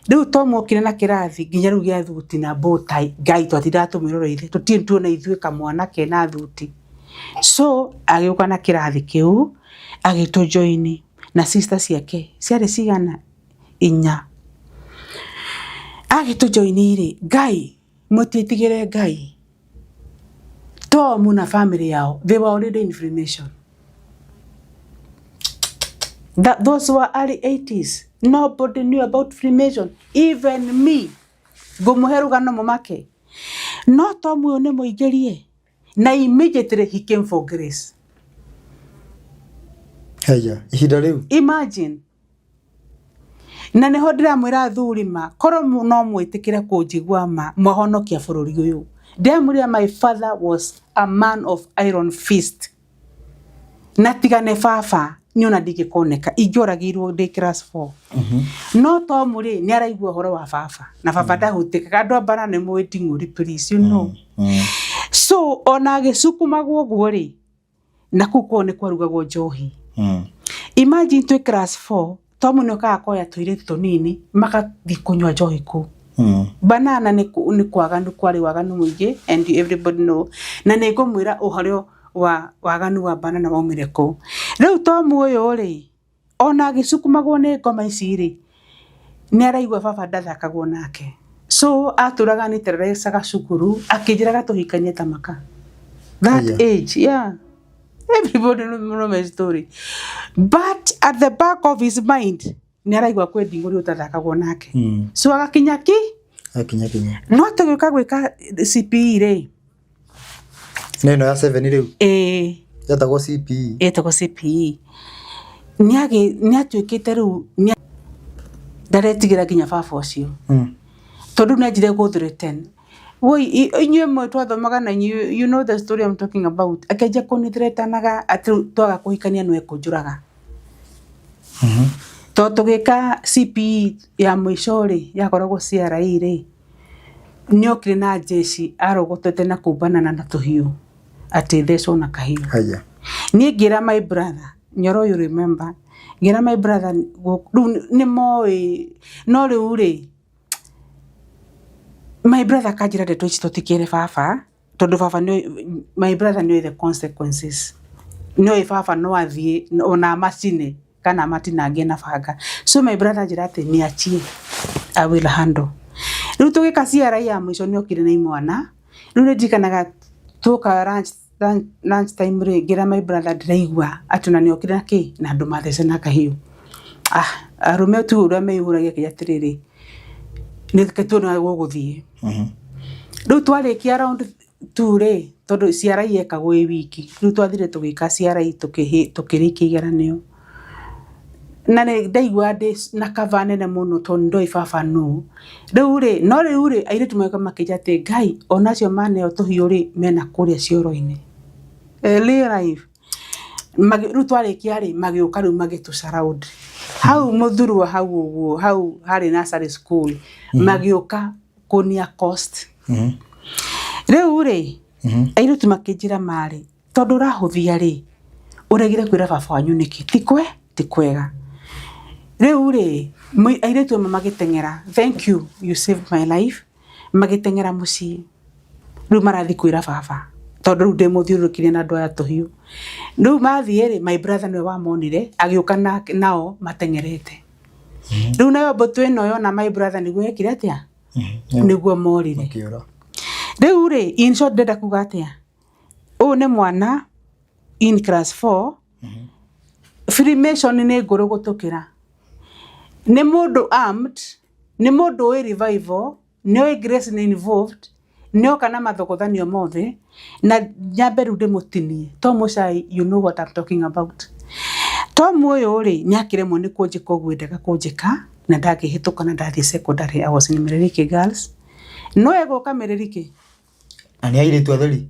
rĩu tomokire na kĩrathi nginya rĩu gĩa thuti na botai. Ngai twatinda tũmwĩroreire tũtirĩ tuona ithuĩ kamwana kena thuti. So agĩũka na kĩrathi kĩu agĩtũjoini na sister ciake ciarĩ cigana 4. Agĩtũjoini rĩ, Ngai mũtitigĩre Ngai. Tom na family yao, they were already in Freemason. Those were early 80s. Nobody knew about Freemason. Even me. Ngũmũherũgano mũmake. No Tom ũyũ nĩ mũingĩrie. Na immediately he came for grace. Haya, ihinda rĩu. Imagine. Na nĩho ndĩramwĩra athuri ma, korwo no mwĩtĩkĩre kũnjigua ma, mwahonokia bũrũri ũyũ. My father was a man of iron fist. Natigane baba niona ndingĩkoneka ingĩoragirwo ndĩ class 4. No Tom rĩ nĩ araigua ũhoro wa baba na baba ndahutĩkaga andũ ambara nĩ mwĩting'ũri, please, you know. So ona agĩcukumagwo ũguo rĩ na kuko nĩ kwarugagwo njohi. Imagine twĩ class 4 Tom nĩ okaga koya tũirĩtu tũnini magathiĩ kũnyua njohi kũu. Banana ni kwaganu kwari waganu muingi, and everybody know. Na nĩngũmwĩra ũhoro wa waganu wa banana waumire kũ. Rĩu Tom ũyũ rĩ ona agĩcukumagwo nĩ ngoma ici rĩ nĩ araigua baba ndathakagwo nake. So atũraga nĩ teresaga cukuru akĩnjĩraga tũhikanie tamaka. That age, yeah. Everybody know my story. But at the back of his mind nĩ araigua kwendi ngũri ũtathakagwo nake. So agakinya kinya no tũgĩũka gwĩka CPE rĩ neno ya 7 rĩu yatagwo CPE etagwo CPE nĩ atuĩkĩte rĩu ndaretigĩra nginya baba ũcio tondũ nĩ anjire go through 10. Woi inyuĩ mwe twathomaga na you know the story I'm talking about. Akĩnja kũnithretanaga atĩ twaga kũhikania no ekũnjũraga. Tũgĩka CPE ya mũico rĩ yakoragwo CRE rĩ nĩ okire na jeshi arogotete na kubanana na tũhiũ atĩ thecwo na kahiũ. Haya. Niĩ ngĩra my brother, Nyoro, you remember, ngĩra my brother nĩ moĩ no rĩu rĩ my brother kanjĩra ndeto ici tũtikĩre baba tondũ baba my brother knew the consequences. No baba no athiĩ ona macine kana matinange na banga. So my brother njĩra atĩ nĩ achie I will handle. Rĩu tũgĩka CRE ya mũico nĩ okire na imwana. Rĩu nĩ njikanaga tũka lunch time rĩ ngĩra my brother ndĩraigua atĩ na nĩ okire na kĩ na andũ mathece na kahiũ. Arũme tu ũrĩa meihũragia kĩrĩa atĩrĩrĩ nĩ ketũna gũgũthiĩ. Rĩu twarĩkia round 2 rĩ tondũ CRE yekagwo wiki. Rĩu twathire tũgĩka CRE tũkĩrĩkia igeranio. Na nĩ ndaigua ndĩ na kava nene mũno tondũ ndoĩ baba no. Rĩu rĩ airĩtu makĩnja atĩ Ngai onacio maneo tũhiũ rĩ mena kũrĩa cioro-inĩ. Live. Rĩu twarĩkia rĩ magĩũka rĩu magĩtũsurround. Hau Mũthurwa hau harĩ nursery school magĩũka kunia cost riu ri airutu makijira mari tondu rahuthia ri uregire kwira baba wanyu niki ti kwega riu ri airutu magitengera thank you saved my life magitengera mucii riu marathi kwira baba tondu riu ndimuthiurukire na andu aya tuhiu riu mathie ri my brother niwe wamonire agiuka nao matengerete riu nayo mbutu ino yona my brother niguo ekire atia niguo morire riu ri in short ndenda kuga atia u ni mwana in class 4 Freemason ni nguru gutukira ni mundu armed ni mundu wi revival ni wi grace ni involved ni okana mathogothanio mothe na nyambe ru ndimutinie Tom Muchai you know what I'm talking about Tom uyu ri nyakiremwo ni kunjika uguo ndaga kunjika na ndagihituka na ndathie secondary I was in Mirerike Girls no egoka Mirerike ani airetu atheri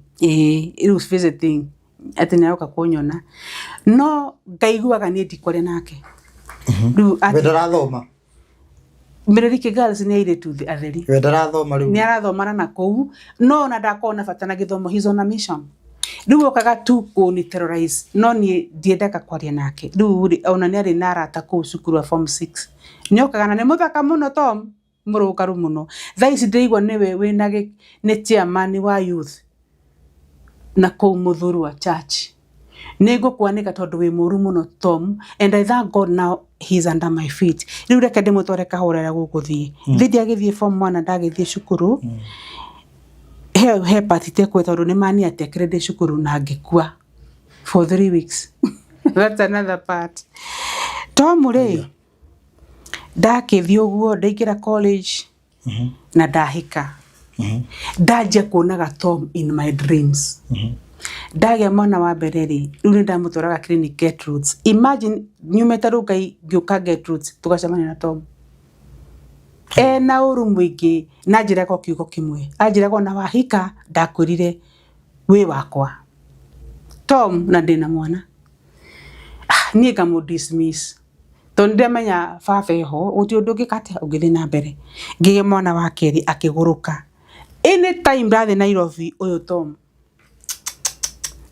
it was visiting ati nayoka kunyona no ngaiguaga ni ndikore nake riu ndarathoma Mirerike Girls ni airetu atheri ndarathoma riu ni arathomana na kou no na ndakona bata na githomo he's on a mission riu okaga tu kuni terrorize no ni ndiendeka kwaria nake riu ona ni ari na arata kou cukuru wa form 6 ni okaga na ni muthaka muno Tom murukaru muno thaici ndeigwa niwe wina ni chairman wa youth na kou muthuru wa church nego kwanika tondu wi muru muno Tom and I thank God now he's under my feet riu reke ndimutware kahorera gukuthie thidi agithie form 1 ndagithie cukuru he patite kwe tondu ni mani atekire ndi cukuru na ngikua for 3 weeks that's another part Tom ri ndakithie uguo ndaingira college na ndahika ndaje kuonaga Tom in my dreams ndagia mwana wa mbere ri riu ni ndamutwaraga clinic Gertrudes imagine nyumete rugai ngiuka Gertrudes tugacemania na Tom na uru mwingi na njira ko kiugo kimwe anjira ko na wahika ndakwirire wi wakwa Tom na ndina mwana nie kamu dismiss tondu ndamenya baba eho uti undu ngikate ungithi na mbere ngige mwana wa keri akiguruka anytime ndathi Nairobi uyu Tom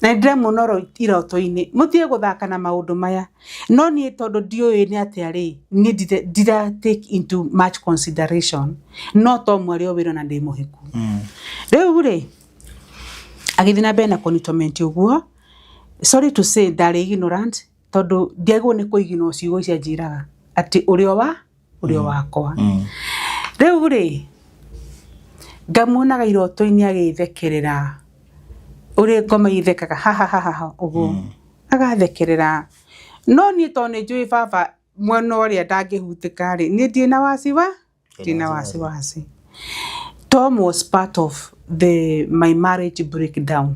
na ndire munoro iroto-ini mutie guthaka na maundu maya no ni tondu ndioi ni ati ari ni dida take into much consideration no Tom ari owiro na ndi muhiku riu ri agithina bena commitment uguo sorry to say ndari ignorant tondu ndiego ni kuigino ciugo cia njiraga ati urio wakwa riu ri ngamuonaga iroto-ini agithekerera uri ngoma ithekaga ha uguo agathekerera no ni tone njui baba mwana uria ndangihutika ri ni ndina wasi Tom was part of my marriage breakdown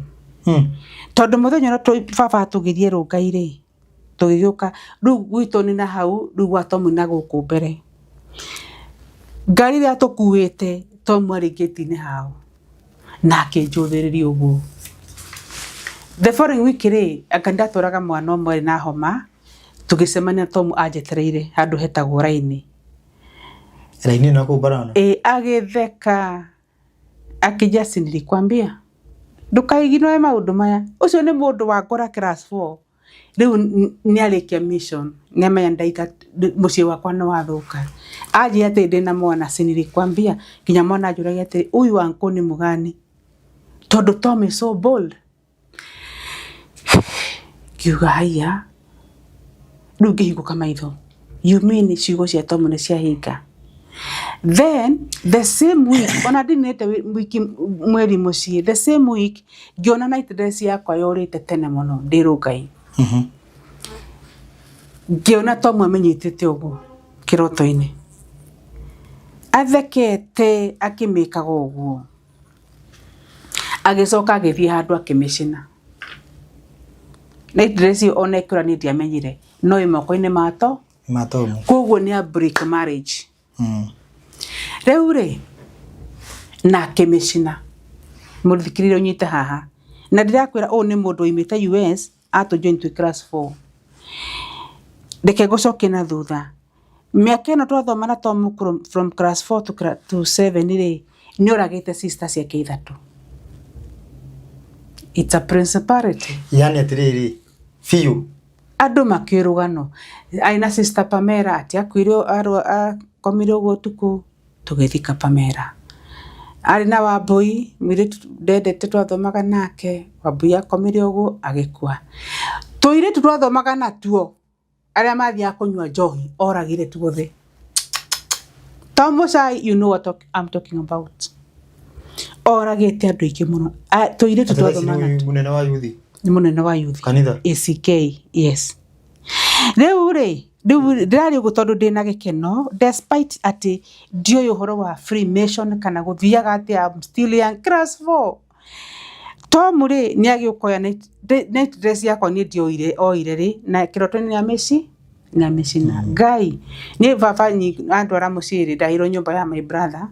tondu muthenya no baba tugirie rungai ri tugiuka riu gwitu ni na hau riu gwa Tom na guku mbere ngari ria tukuite Tom ari gate-ini hau na akinjuthiriria uguo the following week ri akandaturaga mwana umwe na homa tugicemania Tom ajetereire handu hetagwo raini na kubarana agitheka akijasi nilikwambia ndukaiginoe maundu maya ucio ni mundu wa ngora class 4 riu ni arikia mission nyama ndaika mucii wakwa no wathuka aje ati ndina mwana sinilikwambia kinya mwana ajuragia ati uyu wangu ni mugani tondu Tom is so bold kiuga haya riu ngihingũka maitho you mean ciugo cia Tom ni ciahinga then the same week ona ndinete wiki mweri mucii the same week ngiona night dress yakwa yorite tene muno ndirugai ngiona Tom amenyitete uguo kiroto-ini athekete akimikaga uguo agicoka agithie handu akimicina night dress ona ikura ni ndiamenyire no imoko-ini mato koguo ni a break marriage riu ri na akimicina muthikirire unyite haha na ndirakwira u ni mundu imite US atujoin to class 4 ndeke gucoke na thutha miaka ino twathoma na Tom from class 4 to 7 ri ni oragite sister ciake ithatu. It's a principality. Yani atiriri fiu Andu makirugano aina sister Pamela ati akwiro akomire ugutuku tugithika Pamela. Ari na Wambui mwire ndendete twathomaga nake Wambui akomire ugu agikua. Toire twathomaga natuo aria mathia kunywa njohi oragire tuothe. Tomosai, you know what I'm talking about. Oragite andu ingi muno. Toire twathomaga munene wa yuthi. Ni munene wa youth Kanitha ACK, yes. Rĩu ndirari gutondu ndina gikeno despite ati ndio uhoro wa Freemason kana guthiaga ati I'm still young class 4. Tom ni agiokoya night dress yakwa ni ndio oire ri na kiroto ni ameci na Ngai ni baba ni andu ara muciri ndahiro nyumba ya my brother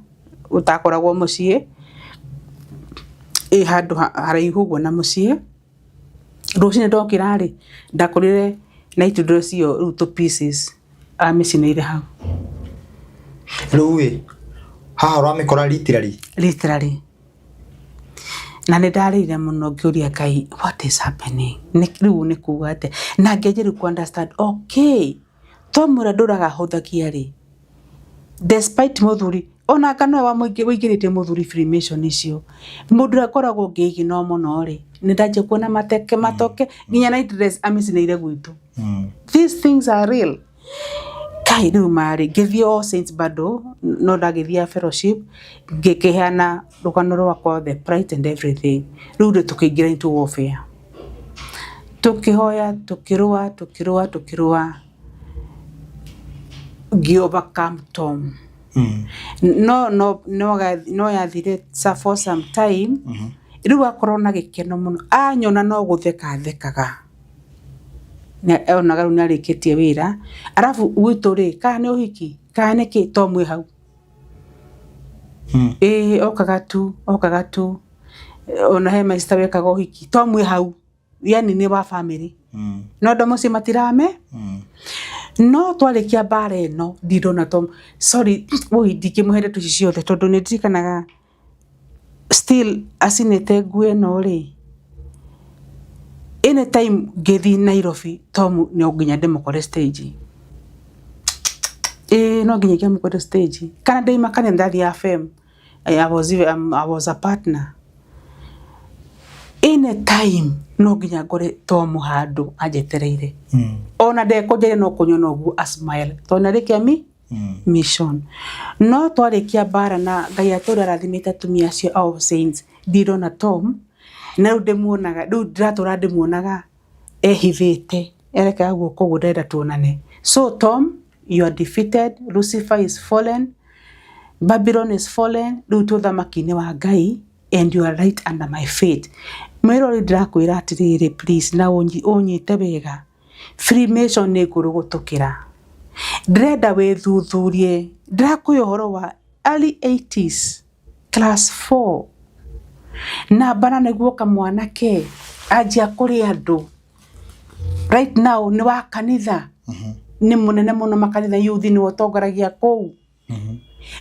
utakoragwo mucie handu haraihu guo na mucie. Rucine ndokirari ndakorire night dress yo to pieces amecineire hau. Ruwe haha uramikora literally na ndarire muno ngiuria Ngai what is happening riu ni kuga ate na ngejeru ku understand okay tomura nduraga huthakia ri despite muthuri ona kana wa muingirite muthuri Freemason icio mundu akoragwo ngigi no muno ri nindaje kuona matoke nginya night dress amicineire gwitu. These things are real. Kai riu mari ngithie All Saints bado no ndagithia fellowship ngikihana rukano rwakwa the pride and everything. Riu tukiingira into warfare tukihoya tukirua overcome Tom. No yathire for some time. Riu akorwo na gikeno muno anyona no guthekaga na onaga riu narikitie wira arafu gwitu ri kana ni uhiki kana niki tomwe hau okaga tu ona he maista wekaga uhiki tomwe hau yani ni wa family no ndo muci matirame no twarikia bare no ndirona Tom sorry we ndikimuhere tuci ciothe tondu ni ndirikanaga still asinete ngue no ri anytime ngithi Nairobi Tom ni nginya ndemukore stage no nginya ndemukore stage kana ndeima kana ndathi FM I was a partner anytime no nginya ngore Tom handu ajetereire ona ndekojere no kunyona ugu a smile tona rikiami mission no twarikia bara na Ngai atura rathimite tumia cio All Saints ndirona Tom na ndemuonaga ndiratura ndemuonaga ehithite ereka guoko gudenda tuonane. So Tom, you are defeated. Lucifer is fallen, Babylon is fallen. Riu tuthamakine wa Ngai and you are right under my feet. Mwirori ndirakwira atiriri please na unyite wega Freemason ni gurugutukira ndrenda withuthurie ndirakuya uhoro wa early 80s class 4 na bana niguo kamwanake ajia kuri andu right now ni wa kanitha ni munene muno makanitha youth ni wotongoragia kou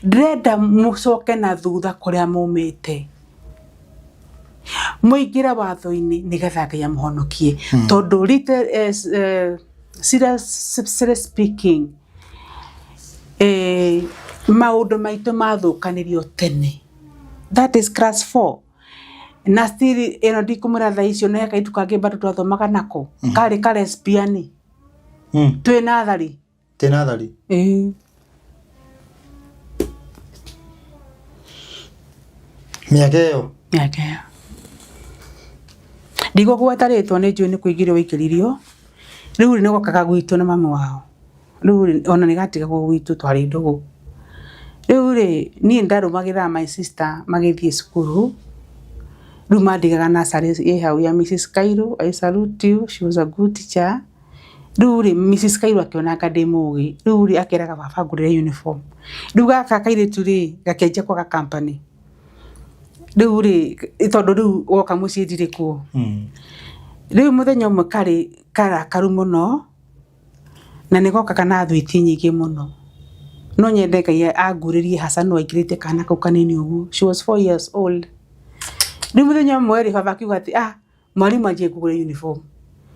ndrenda mucoke na thutha kuria mumite muingira watho-ini nigetha Ngai amuhonokie tondu little seriously speaking maundu maitu mathukanirio tene. That is class 4 na still eno ndikumura tha icio na kaitu kangi bado twathomaga nako kari kale spiani twi nathari miaka iyo ndigo gwetaritwo ni njui ni kuigirio wikiririo riu ni gokaga gwitu na mama wao riu ona ni gatiga gwitu twari ndugu riu ni ndarumagira my sister magithie cukuru riu mandigaga nursery ye hau ya Mrs. Kairo. I salute you, she was a good teacher. Riu Mrs. Kairo akiona akademugi riu akiraga baba ngurire uniform riu gaka kairitu gakenja kwa company riu itondo riu woka muci ndire kuo riu muthenya umwe karakaru muno na nigoka kana thwiti nyingi muno no nyende Ngai anguririe Hassan waingirite kana kau kanini uguo. She was 4 years old. Rĩu mũthenya ũmwe rĩ baba akiuga atĩ mwarimu anjie kũgũra uniform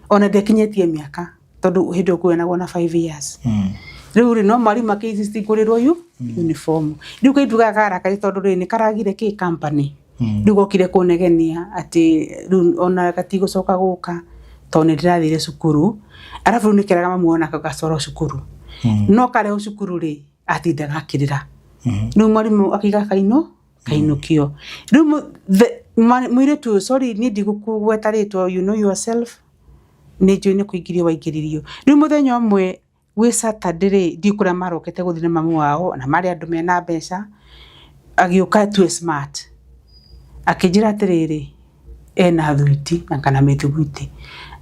ona ndekinyetie mĩaka tondũ hĩndĩ ĩyo kwĩnagwo na 5 years. Rĩu rĩ no mwarimu akinsist ngũrĩrwo uniform. Rĩu kaituga karakaire tondũ rĩ nĩ karagire kĩ company. Rĩu gokire kũnegenia atĩ rĩu ona gatigũcoka gũka tondũ nĩ ndĩrathire cukuru. Arabu rĩu nĩkeraga mamuona gacoro cukuru. No kare cukuru rĩ atindaga akĩrĩra. Rĩu mwarimu akiga kainũkio. Rĩu mũirĩtu sorry nĩ ndigũkũgweta rĩtwa you know yourself. Nĩ njũĩ nĩ kũingĩrio waingĩririo. Rĩu mũthenya ũmwe gwĩ Saturday rĩ ndikũrĩa marokete gũthiĩ na mamu wao na marĩ andũ mena mbeca agĩũka tue smart. Akĩnjĩra atĩrĩrĩ ena thuiti na kana mĩthuguiti.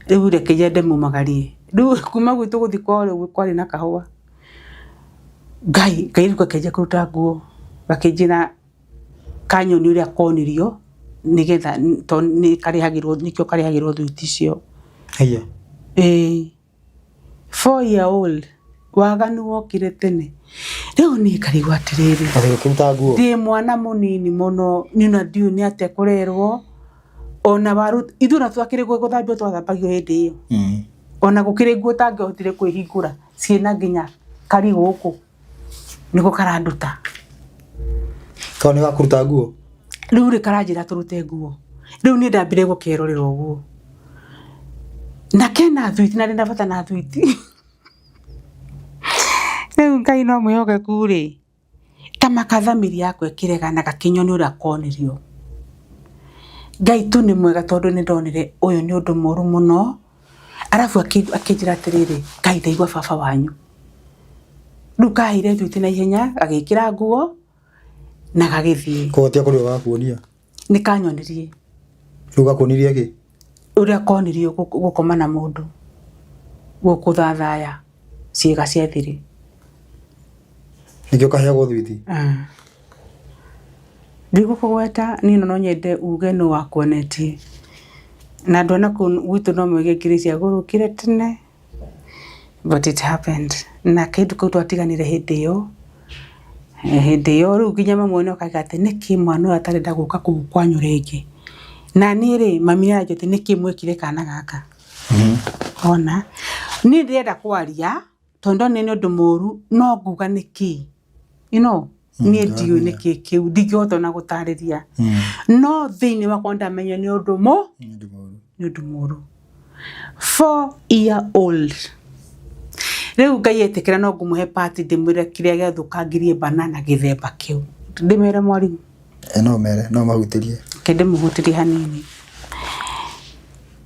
Rĩu reke nyende mumagarie. Rĩu kuma gwitũ gũthi kwao kwarĩ na kahũa. Ngai rĩu gakĩnjia kũruta nguo gakĩnjĩra kanyoni ũrĩa konirio nĩgetha nĩ karĩhagĩrwo nĩkĩo karĩhagĩrwo thuiti icio. Haya. 4 year old waganu wokire tene. Rĩu nĩ karigwa atĩrĩrĩ. Agĩkĩruta nguo. Ndĩ mwana mũnini mũno nina ndiu nĩ ate kũrerwo ona waru ithuĩ na twakĩrĩ gũthambio twathambagio hĩndĩ ĩyo. Ona gũkĩrĩ nguo tangĩhotire kwĩhingũra ciĩna nginya kari gũkũ nĩko karanduta. Kao nĩ gakũruta nguo. Rĩu rĩ karanjĩra tũrute nguo. Rĩu nĩ ndambire gũkerorera ũguo. Na kena thuiti na ndĩna bata na thuiti. Rĩu Ngai no mwĩhokeku rĩ ta makathamiri yakwe kĩrega na gakinyoni ũrĩa konirio. Ngai tu nĩ mwega tondũ nĩ ndonire ũyũ nĩ ũndũ mũru mũno. Arabu akĩnjĩra atĩrĩrĩ Ngai ndaigua baba wanyu. Rĩu kahire thuiti na ihenya agĩkĩra nguo na gagĩthiĩ. Kũhotia kũrĩ wakuonia. Nĩ kanyonirie. Rĩu gakonirie kĩ? Ũrĩa konirio gũkoma na mũndũ. Gũkũthathaya ciĩga cia thiri. Nĩkĩo kaheagwo thuiti. Ndigũkũgweta niĩ no nyende uge nũ wakuonetie. Na andũ ana kũu gwitũ no mwĩge ngiri cia gũrũkire tene. But it happened. Na kĩndũ kau twatiganire hĩndĩ ĩyo. Hĩndĩ ĩyo rĩu nginya mamu one okaga atĩ nĩkĩ mwana ũyũ atarenda gũka kũu kwanyu rĩngĩ. Na niĩ rĩ mami nĩanjũria atĩ nĩkĩ mwĩkire kana gaka. Ona niĩ ndĩrenda kwaria tondũ nĩ ũndũ mũru no nguga nĩkĩ. You know niĩ ndiũĩ nĩkĩ kĩu ndingĩhota ona gũtarĩria. No thĩinĩ wakwa ndamenya nĩ ũndũ mũru. 4 year old. Rĩu Ngai etĩkĩra no ngũmũhe party ndĩmwĩre kĩrĩa gĩathũkangirie banana gĩthemba kĩu. Ndĩmere mwarimu. No mere no mahutĩrie. Kende mũhutĩrie hanini.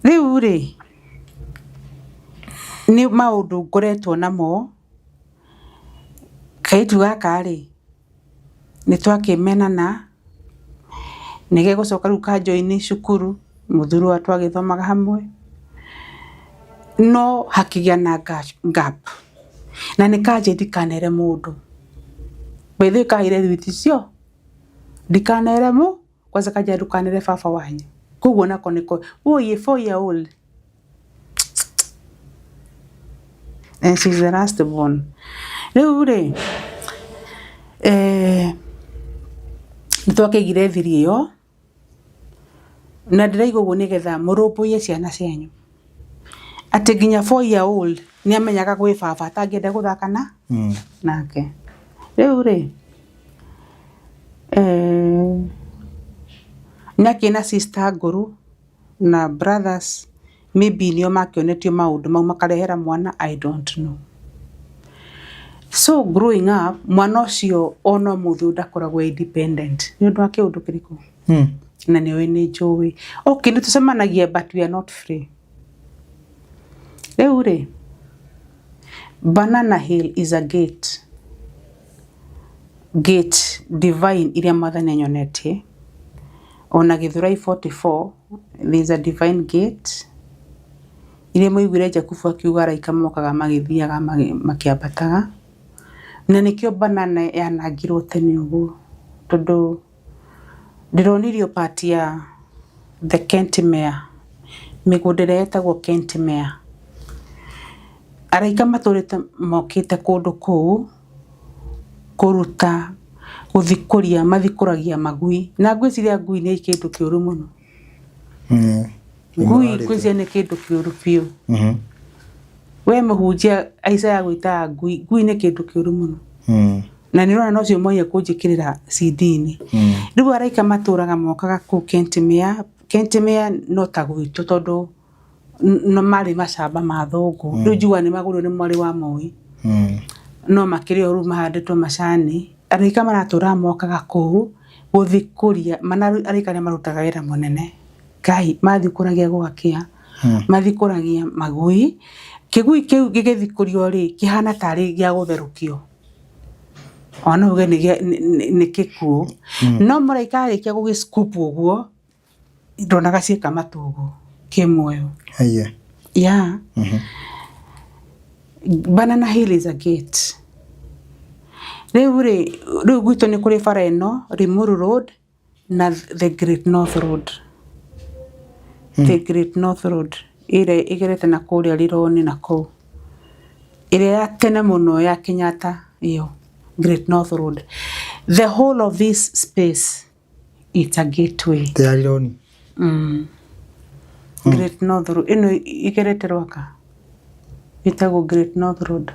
Rĩu rĩ nĩ maũndũ ngoretwo namo. Kaitu gaka rĩ nĩ twakĩmenana nĩgegũcoka rĩu kanjoini cukuru mũthuri wa twagĩthomaga hamwe. No hakĩgĩa na gap. Na nĩ kanjĩ ndikanere mũndũ. Wethe kahire thuiti cio. Ndikanere mu kwanza kaja ndukanere baba wanyu. Koguo nako niko. Oye 4 year old. And she's the last born. Rĩu rĩ nĩtwakĩigire thiri ĩyo na ndĩraigua ũguo nĩgetha mũrũmbũiye ciana cianyu. Atĩ nginya 4 year old nĩ amenyaga gwĩ baba atangĩenda gũthaka nake. Rĩu rĩ nyakĩna sister ngũrũ na brothers maybe nĩo makĩonetio maũndũ mau makarehera mwana I don't know. So growing up mwana ũcio ona mũthũ ndakoragwo independent. Nĩ ũndũ wa kĩũndũ kĩrĩkũ? Na nĩwe nĩ njũĩ. Okay nĩtũcemanagia but we are not free. Rĩu rĩ Banana Hill is a gate divine iria mwathani anyonetie. Ona Githurai 44 there is a divine gate iria moigire Jakubu akiuga araika mokaga magĩthiaga makĩambataga. Na nĩkĩo banana yanangirwo tene ũguo tondũ ndĩronirio part ya the Kentmere mĩgũnda ĩrĩa yetagwo Kentmere. Araika matũrĩte mokĩte kũndũ kũu kuruta guthikuria mathikuragia magui na ngwiciria ngui ni kindu kiuru muno ngui ngwiciria ni kindu kiuru piu we muhunjia Isaiah gwita ngui ni kindu kiuru muno na nirona no cio moye kunjikirira CD-ini riu araika maturaga mokaga ku Kentimea no tagwitu tondu no mari macamba ma thungu riu njua ni maguru ni mwari wa moi no makiri oru mahanditwo macani araika maratura mokaga ku guthikuria araika ni marutaga wira munene Ngai mathikuragia gwakia mathikuragia magui kigui kiu gigithikurio ri kihana tari gia gutherukio ona uge ni kikuo no maraika arikia gugiscoop uguo ndonaga cieka matugu kimweyo yeah Banana Hill is a gate riu gwitu ni kuri bara ino Limuru Road na the Great North Road the Great North Road ire igerete na kuria Rironi na kou ire ya tene muno ya Kenyatta iyo Great North Road the whole of this space it's a gateway te Rironi Great North Road ino igerete rwaka itago Great North Road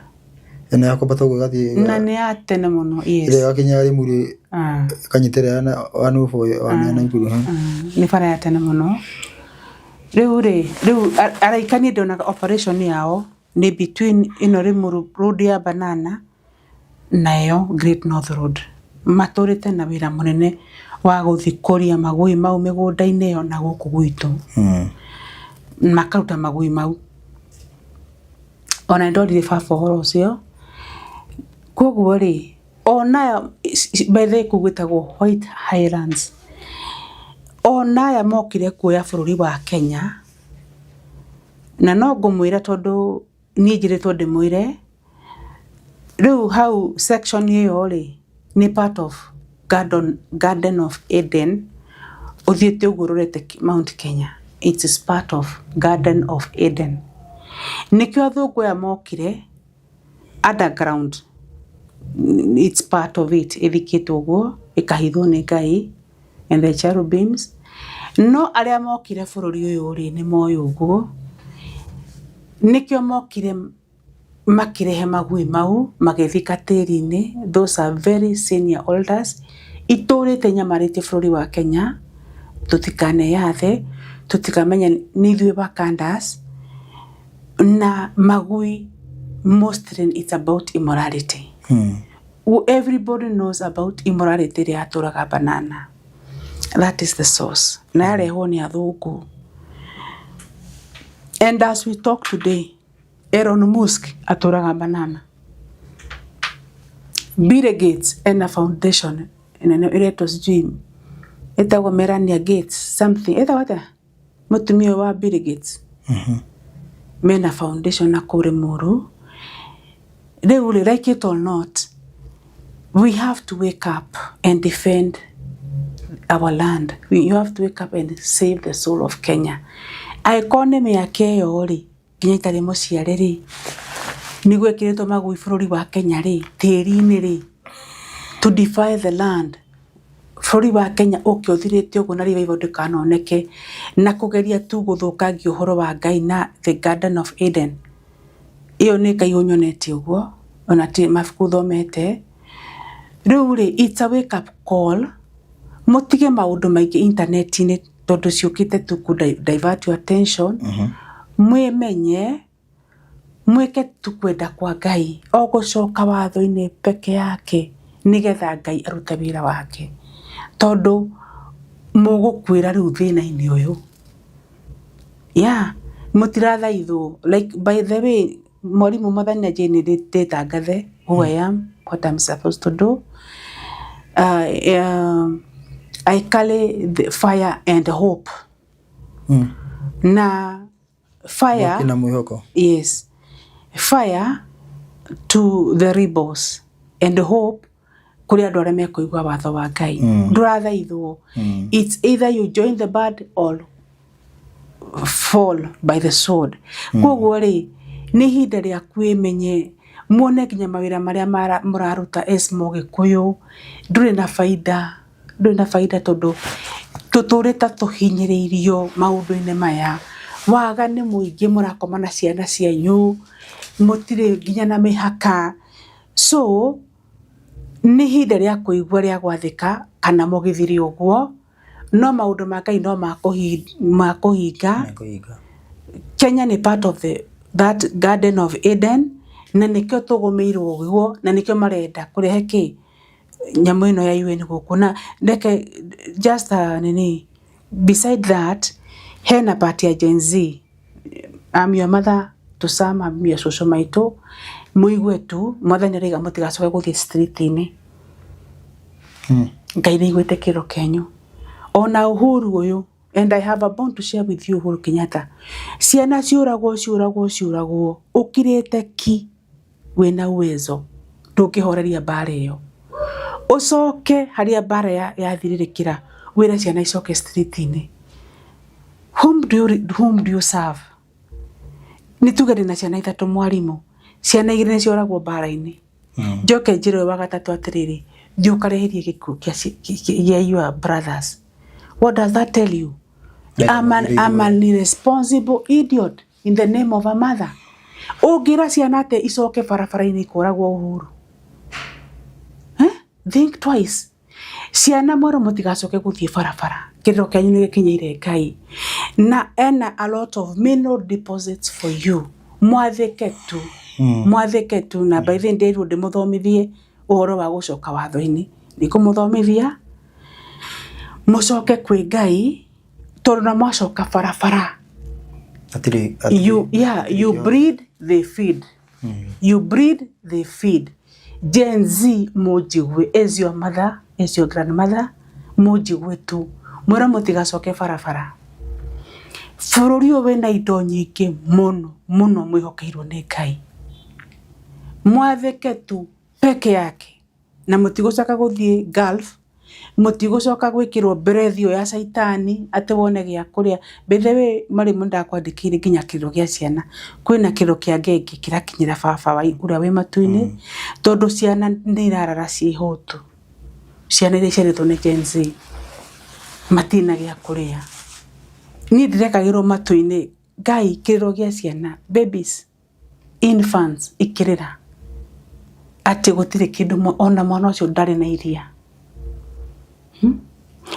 ene yako batogo gathi na ni ya tene muno yes ire yakinya Limuru kanyitere anu fo ana nguru ni bara ya tene muno riu araikani ndona operation yao ni between ino Limuru Road ya Banana nayo Great North Road maturite na wira munene wa guthikuria magui mau migunda-ini yo na guku gwitu makaruta magui mau ona ndorire baba horo cio koguo ri ona bethe kugwitagwo White Highlands ona ya mokire kuoya bururi wa Kenya na no ngumwira tondu ni njiritwo ndimwire riu how section iyo ri ni part of Garden of Eden uthiete ugururete Mount Kenya it is part of Garden of Eden nikyo athungu ya mokire underground it's part of it ithikitwo guo ikahithwo ni Ngai and the cherubims no aria mokire bururi uyu ri ni moyo guo nikyo mokire makirehe magui mau magithika tiri-ini those are very senior elders iturite nyamarite bururi wa Kenya tutikane yathe tutikamenya ni thwe bakandas na magui mostly it's about immorality everybody knows about immorality ria aturaga Banana that is the source na yareho ni athungu and as we talk today Elon Musk aturaga Banana Bill Gates and a foundation iretwo sijui etagwo Melania Gates something etawata mutumia wa Bill Gates mena foundation na kure muru they will like it or not we have to wake up and defend our land you have to wake up and save the soul of Kenya economy yake yo ri nginya itari muciare ri ni gwekiritwo magui bururi wa Kenya ri tiri-ini ri to defy the land bururi wa Kenya ukiothirite uguo na revival ndikanoneke na kugeria tu guthukangia uhoro wa Ngai na the Garden of Eden iyo ni Ngai unyonete uguo ona ti mafuku thomete riu ri it's a wake up call mutige maundu maingi internet-ini tondu ciukite tu ku divert your attention mwimenye mweke tu kwenda kwa Ngai o gucoka watho-ini peke yake nigetha Ngai arute wira wake tondu mugukwira riu thina-ini uyu mutirathaithwo like by the way mwarimu Muthania Jane nditangathe who I am what I'm supposed to do I carry the fire and hope na fire ina mwihoko yes fire to the rebels and hope kuri andu aria mekuigua watho wa Ngai ndurathaithwo it's either you join the bad or fall by the sword koguo ri ni hinda ria kwimenye muone nginya mawira maria muraruta as Mugikuyu nduri na faida tondu tuturita tuhinyiriirio maundu-ini maya waga ni muingi murakoma na ciana cianyu mutire nginya na mihaka so ni hinda ria kuigua ria gwathika kana mugithiri uguo no maundu ma Ngai no makuhinga. Kenya ni part of that Garden of Eden na nikio tugumirwo uguo na nikio marenda kurehe ki nyamu ino ya UN guku na ndeke just beside that hena part ya Gen Z. I'm your mother to some, I'm your social maitu muigwe tu mwathani riga mutigacoke guthie street-ini Ngai ni igwite kiro kenyu ona Uhuru uyu and I have a bond to share with you Uhuru Kenyatta ciana ciuragwo ukirite ki wina uwezo ndukihoreria bara iyo ucoke haria bara yathiririkira wira ciana icoke street-ini. Whom do you serve? Ni tuge na ciana ithatu mwarimu ciana igiri ni cioragwo bara-ini njoke njire wa gatatu atiriri thiukareherie gikuo kia your brothers. What does that tell you? I'm an irresponsible idiot in the name of a mother. Ugira ciana ate icoke barabara-ini kuragwo Uhuru. Think twice. Ciana mwaro mutigacoke guthie barabara kiriro kenyu ni gikinyeire Ngai na ena a lot of mineral deposits for you. Mwathike tu na by the day ndi muthomithie uhoro wa gucoka watho-ini nikumuthomithia mucoke kwi Ngai tondu na mwacoka barabara you breed they feed. You breed they feed. Gen Z mujigwe as your mother, as your grandmother mujigwe tu mwira mutigacoke barabara. Bururi uyu wina indo nyingi muno mwihokeirwo ni Ngai mwathike tu peke yake na mutigucoka guthie Gulf mutigucoka gwikirwo breath ya saitani ate wone gia kuria bethewe mari munda kwandikire nginya kiriro gia ciana kwina kiriro kia ngenge kirakinyira baba wa uria wi matu-ini tondu ciana ni irarara ciihutu ciana iria ciaritwo ni Gen Z matina gia kuria ni ndirekagirwo matu-ini Ngai kiriro gia ciana babies infants ikirira ati gutire kindu ona mwana ucio ndari na iria.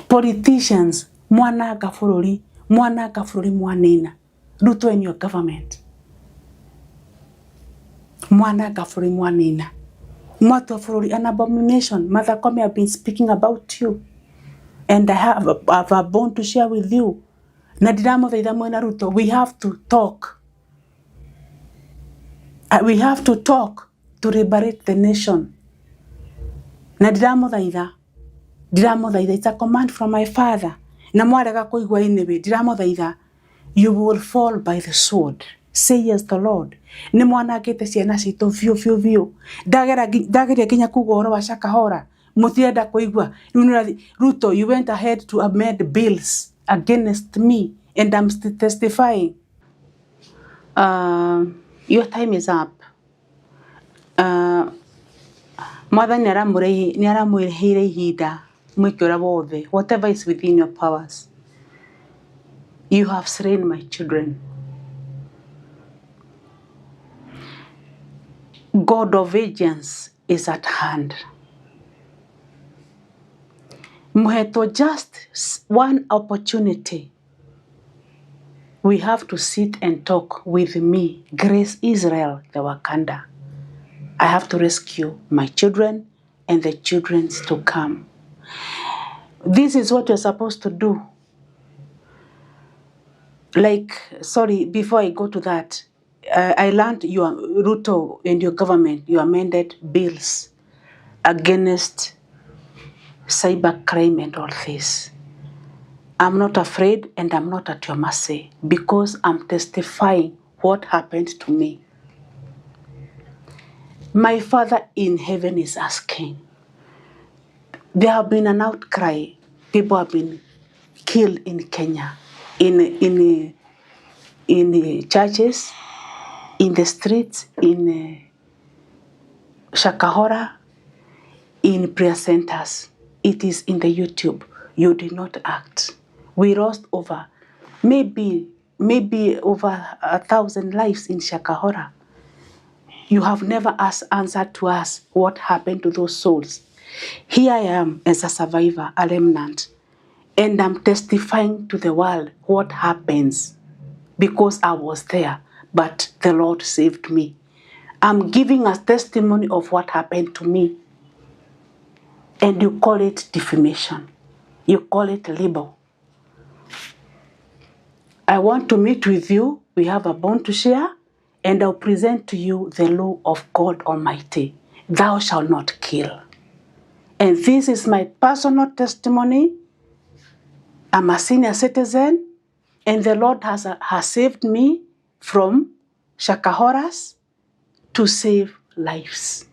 Politicians mwananga bururi mwanina Ruto in your government mwananga bururi mwanina mwatu bururi an abomination. Mother Koome have been speaking about you and I have a bond to share with you na ndiramuthaitha mwena Ruto we have to talk to liberate the nation na ndiramuthaitha it's a command from my father na mwarega kuigwa iniwe ndiramuthaitha you will fall by the sword says the Lord. Ni mwanangite ciana citu vio ndageria kinya kuga uhoro wa Shakahora mutienda kuigwa Ruto you went ahead to amend bills against me and I'm still testifying. Your time is up. Mwathani ni aramwireheire ihinda mwikora wothe whatever is within your powers. You have slain my children. God of vengeance is at hand. Muheto just one opportunity. We have to sit and talk with me, Grace Israel, the Wakanda. I have to rescue my children and the children to come. This is what you're supposed to do. Before I go to that, I learned your Ruto and your government, you amended bills against cybercrime and all this. I'm not afraid and I'm not at your mercy because I'm testifying what happened to me. My Father in heaven is asking. There have been an outcry. People have been killed in Kenya, in the churches, in the streets, in Shakahora in prayer centers. It is in the YouTube. You did not act. We lost over, maybe over 1,000 lives in Shakahora. You have never answered to us what happened to those souls. Here I am as a survivor, a remnant, and I'm testifying to the world what happens because I was there, but the Lord saved me. I'm giving a testimony of what happened to me. And you call it defamation. You call it libel. I want to meet with you. We have a bond to share. And I'll present to you the law of God Almighty. Thou shalt not kill. And this is my personal testimony. I'm a senior citizen. And the Lord has saved me from Shakahoras to save lives.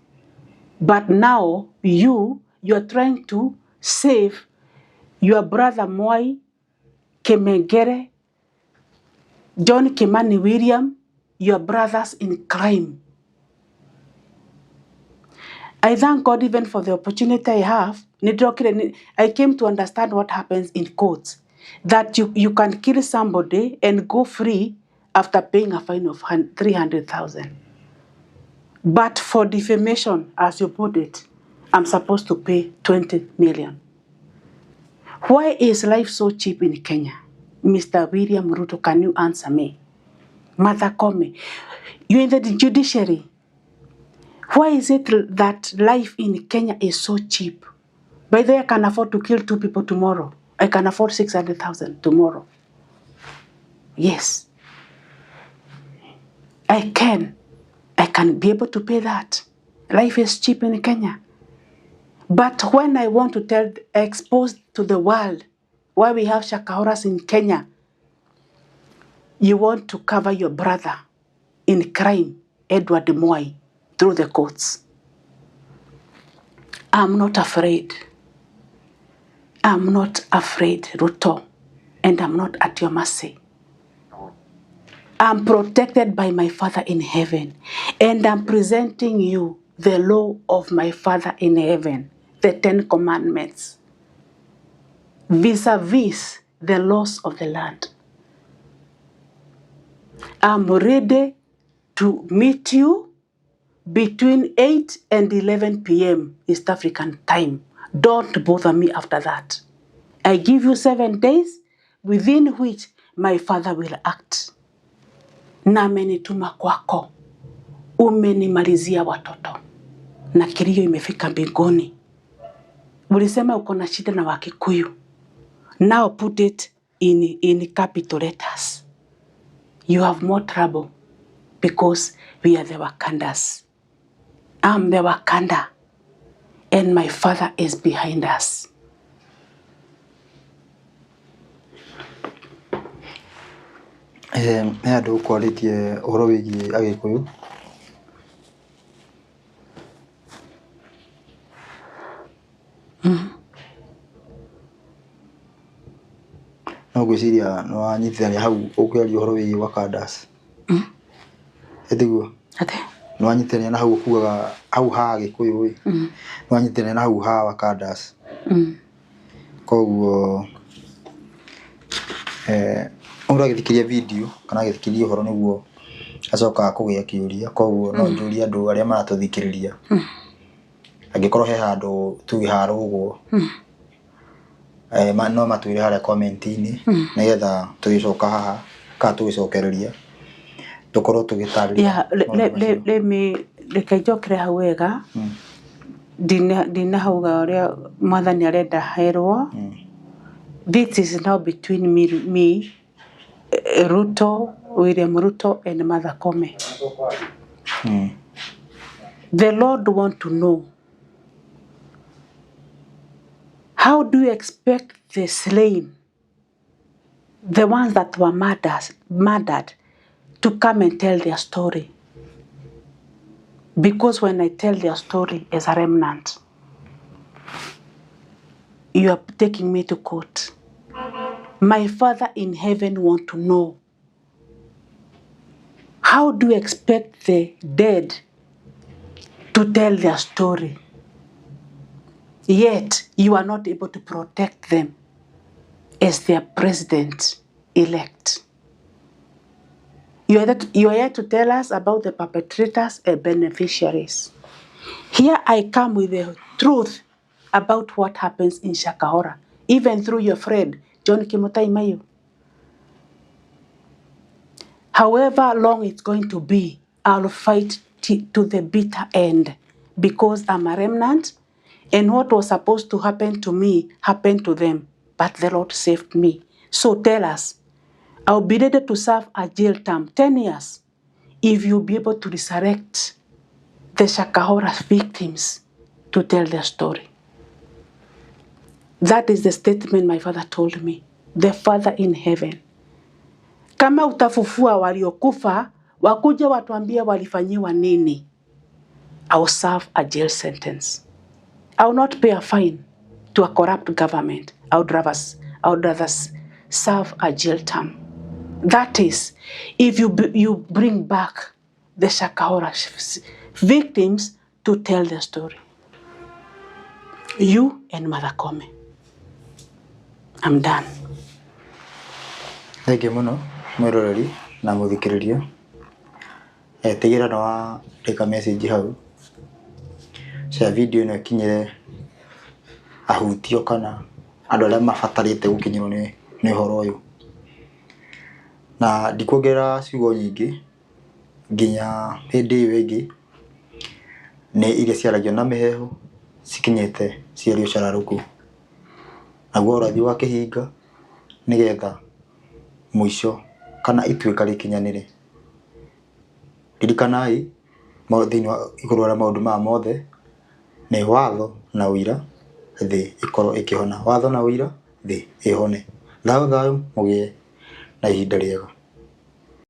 But now you are trying to save your brother Mwai Kemegere, John Kimani William, your brothers in crime. I thank God even for the opportunity I have. I came to understand what happens in courts. That you can kill somebody and go free after paying a fine of 300,000. But for defamation, as you put it, I'm supposed to pay 20 million. Why is life so cheap in Kenya? Mr. William Ruto, can you answer me? Martha Koome, you're in the judiciary. Why is it that life in Kenya is so cheap? By the way, I can afford to kill 2 people tomorrow. I can afford 600,000 tomorrow. Yes. I can be able to pay that. Life is cheap in Kenya. But when I want to expose to the world why we have Shakahoras in Kenya, you want to cover your brother in crime, Edward Moi, through the courts. I'm not afraid. I'm not afraid, Ruto, and I'm not at your mercy. I'm protected by my Father in heaven, and I'm presenting you the law of my Father in heaven, the 10 commandments, vis-a-vis the laws of the land. I'm ready to meet you between 8 and 11 p.m. East African time. Don't bother me after that. I give you 7 days within which my Father will act. Na amenituma kwako, umenimalizia watoto na kilio imefika mbinguni. Ulisema uko na shida na Wakikuyu. Now put it in capital letters. You have more trouble because we are the Wakandas. I'm the Wakanda, and my Father is behind us. Andå kwarĩtie ũhoro wĩgiĩ Agĩkũyũ. No ngwĩciria nĩ wanyitithania hau ũkĩaria ũhoro wĩgiĩ Wakandas. Ĩtiguo. Nĩ wanyitithania na hau ũkuaga hau ha Agĩkũyũ. Nĩ wanyitithania na hau ha Wakandas. Koguo mũndũ agĩthikĩria video kana agĩthikĩria ũhoro nĩguo acokaga kũgĩa kĩũria. Koguo no njũrie andũ arĩa maratũthikĩrĩria, angĩkorwo he handũ tũgĩhara ũguo, no matwĩre harĩa comment-inĩ nĩgetha tũgĩcoka haha kana tũgĩcokereria tũkorwo tũgĩtarĩria. Reke njokere hau wega. Ndinahauga ũrĩa Mwathani arenda herwo. This is now between me, Ruto, William Ruto, and Martha Koome. The Lord wants to know, how do you expect the slain, the ones that were murdered, to come and tell their story? Because when I tell their story as a remnant, you are taking me to court. My Father in heaven wants to know, how do you expect the dead to tell their story. Yet, you are not able to protect them as their president-elect. You are here to tell us about the perpetrators and beneficiaries. Here I come with the truth about what happens in Shakahola, even through your friend, John Kimutai Mayo. However long it's going to be, I'll fight to the bitter end because I'm a remnant, and what was supposed to happen to me happened to them, but the Lord saved me. So tell us, I'll be ready to serve a jail term, 10 years, if you'll be able to resurrect the Shakahola victims to tell their story. That is the statement my father told me, the Father in heaven. Kama utafufua waliokufa, wakuje watuambie walifanyiwa nini. I'll serve a jail sentence. I will not pay a fine to a corrupt government. I would rather serve a jail term. That is, if you bring back the Shakahola victims to tell their story. You and Mother Kome. I'm done. Thank you muno mwiroreri na muthikiriria. Tigira no wa reka message hau. Share video ino kinyire ahutio kana andu aria mabatarite gukinyirwo ni horo uyu. Na ndikuongerera ciugo nyingi nginya hindi iyo ingi ni iria ciaragio na mihehu cikinyite ciario cararuku. Naguo urathi wa kihinga nigetha mwisho kana ituika rikinyanire. Ririkanai thiini wa iguru wa maundu ma mothe ni watho na uira thi ikorwo ikihona. Watho na uira thi ihone. Thayo mugie na ihinda riega.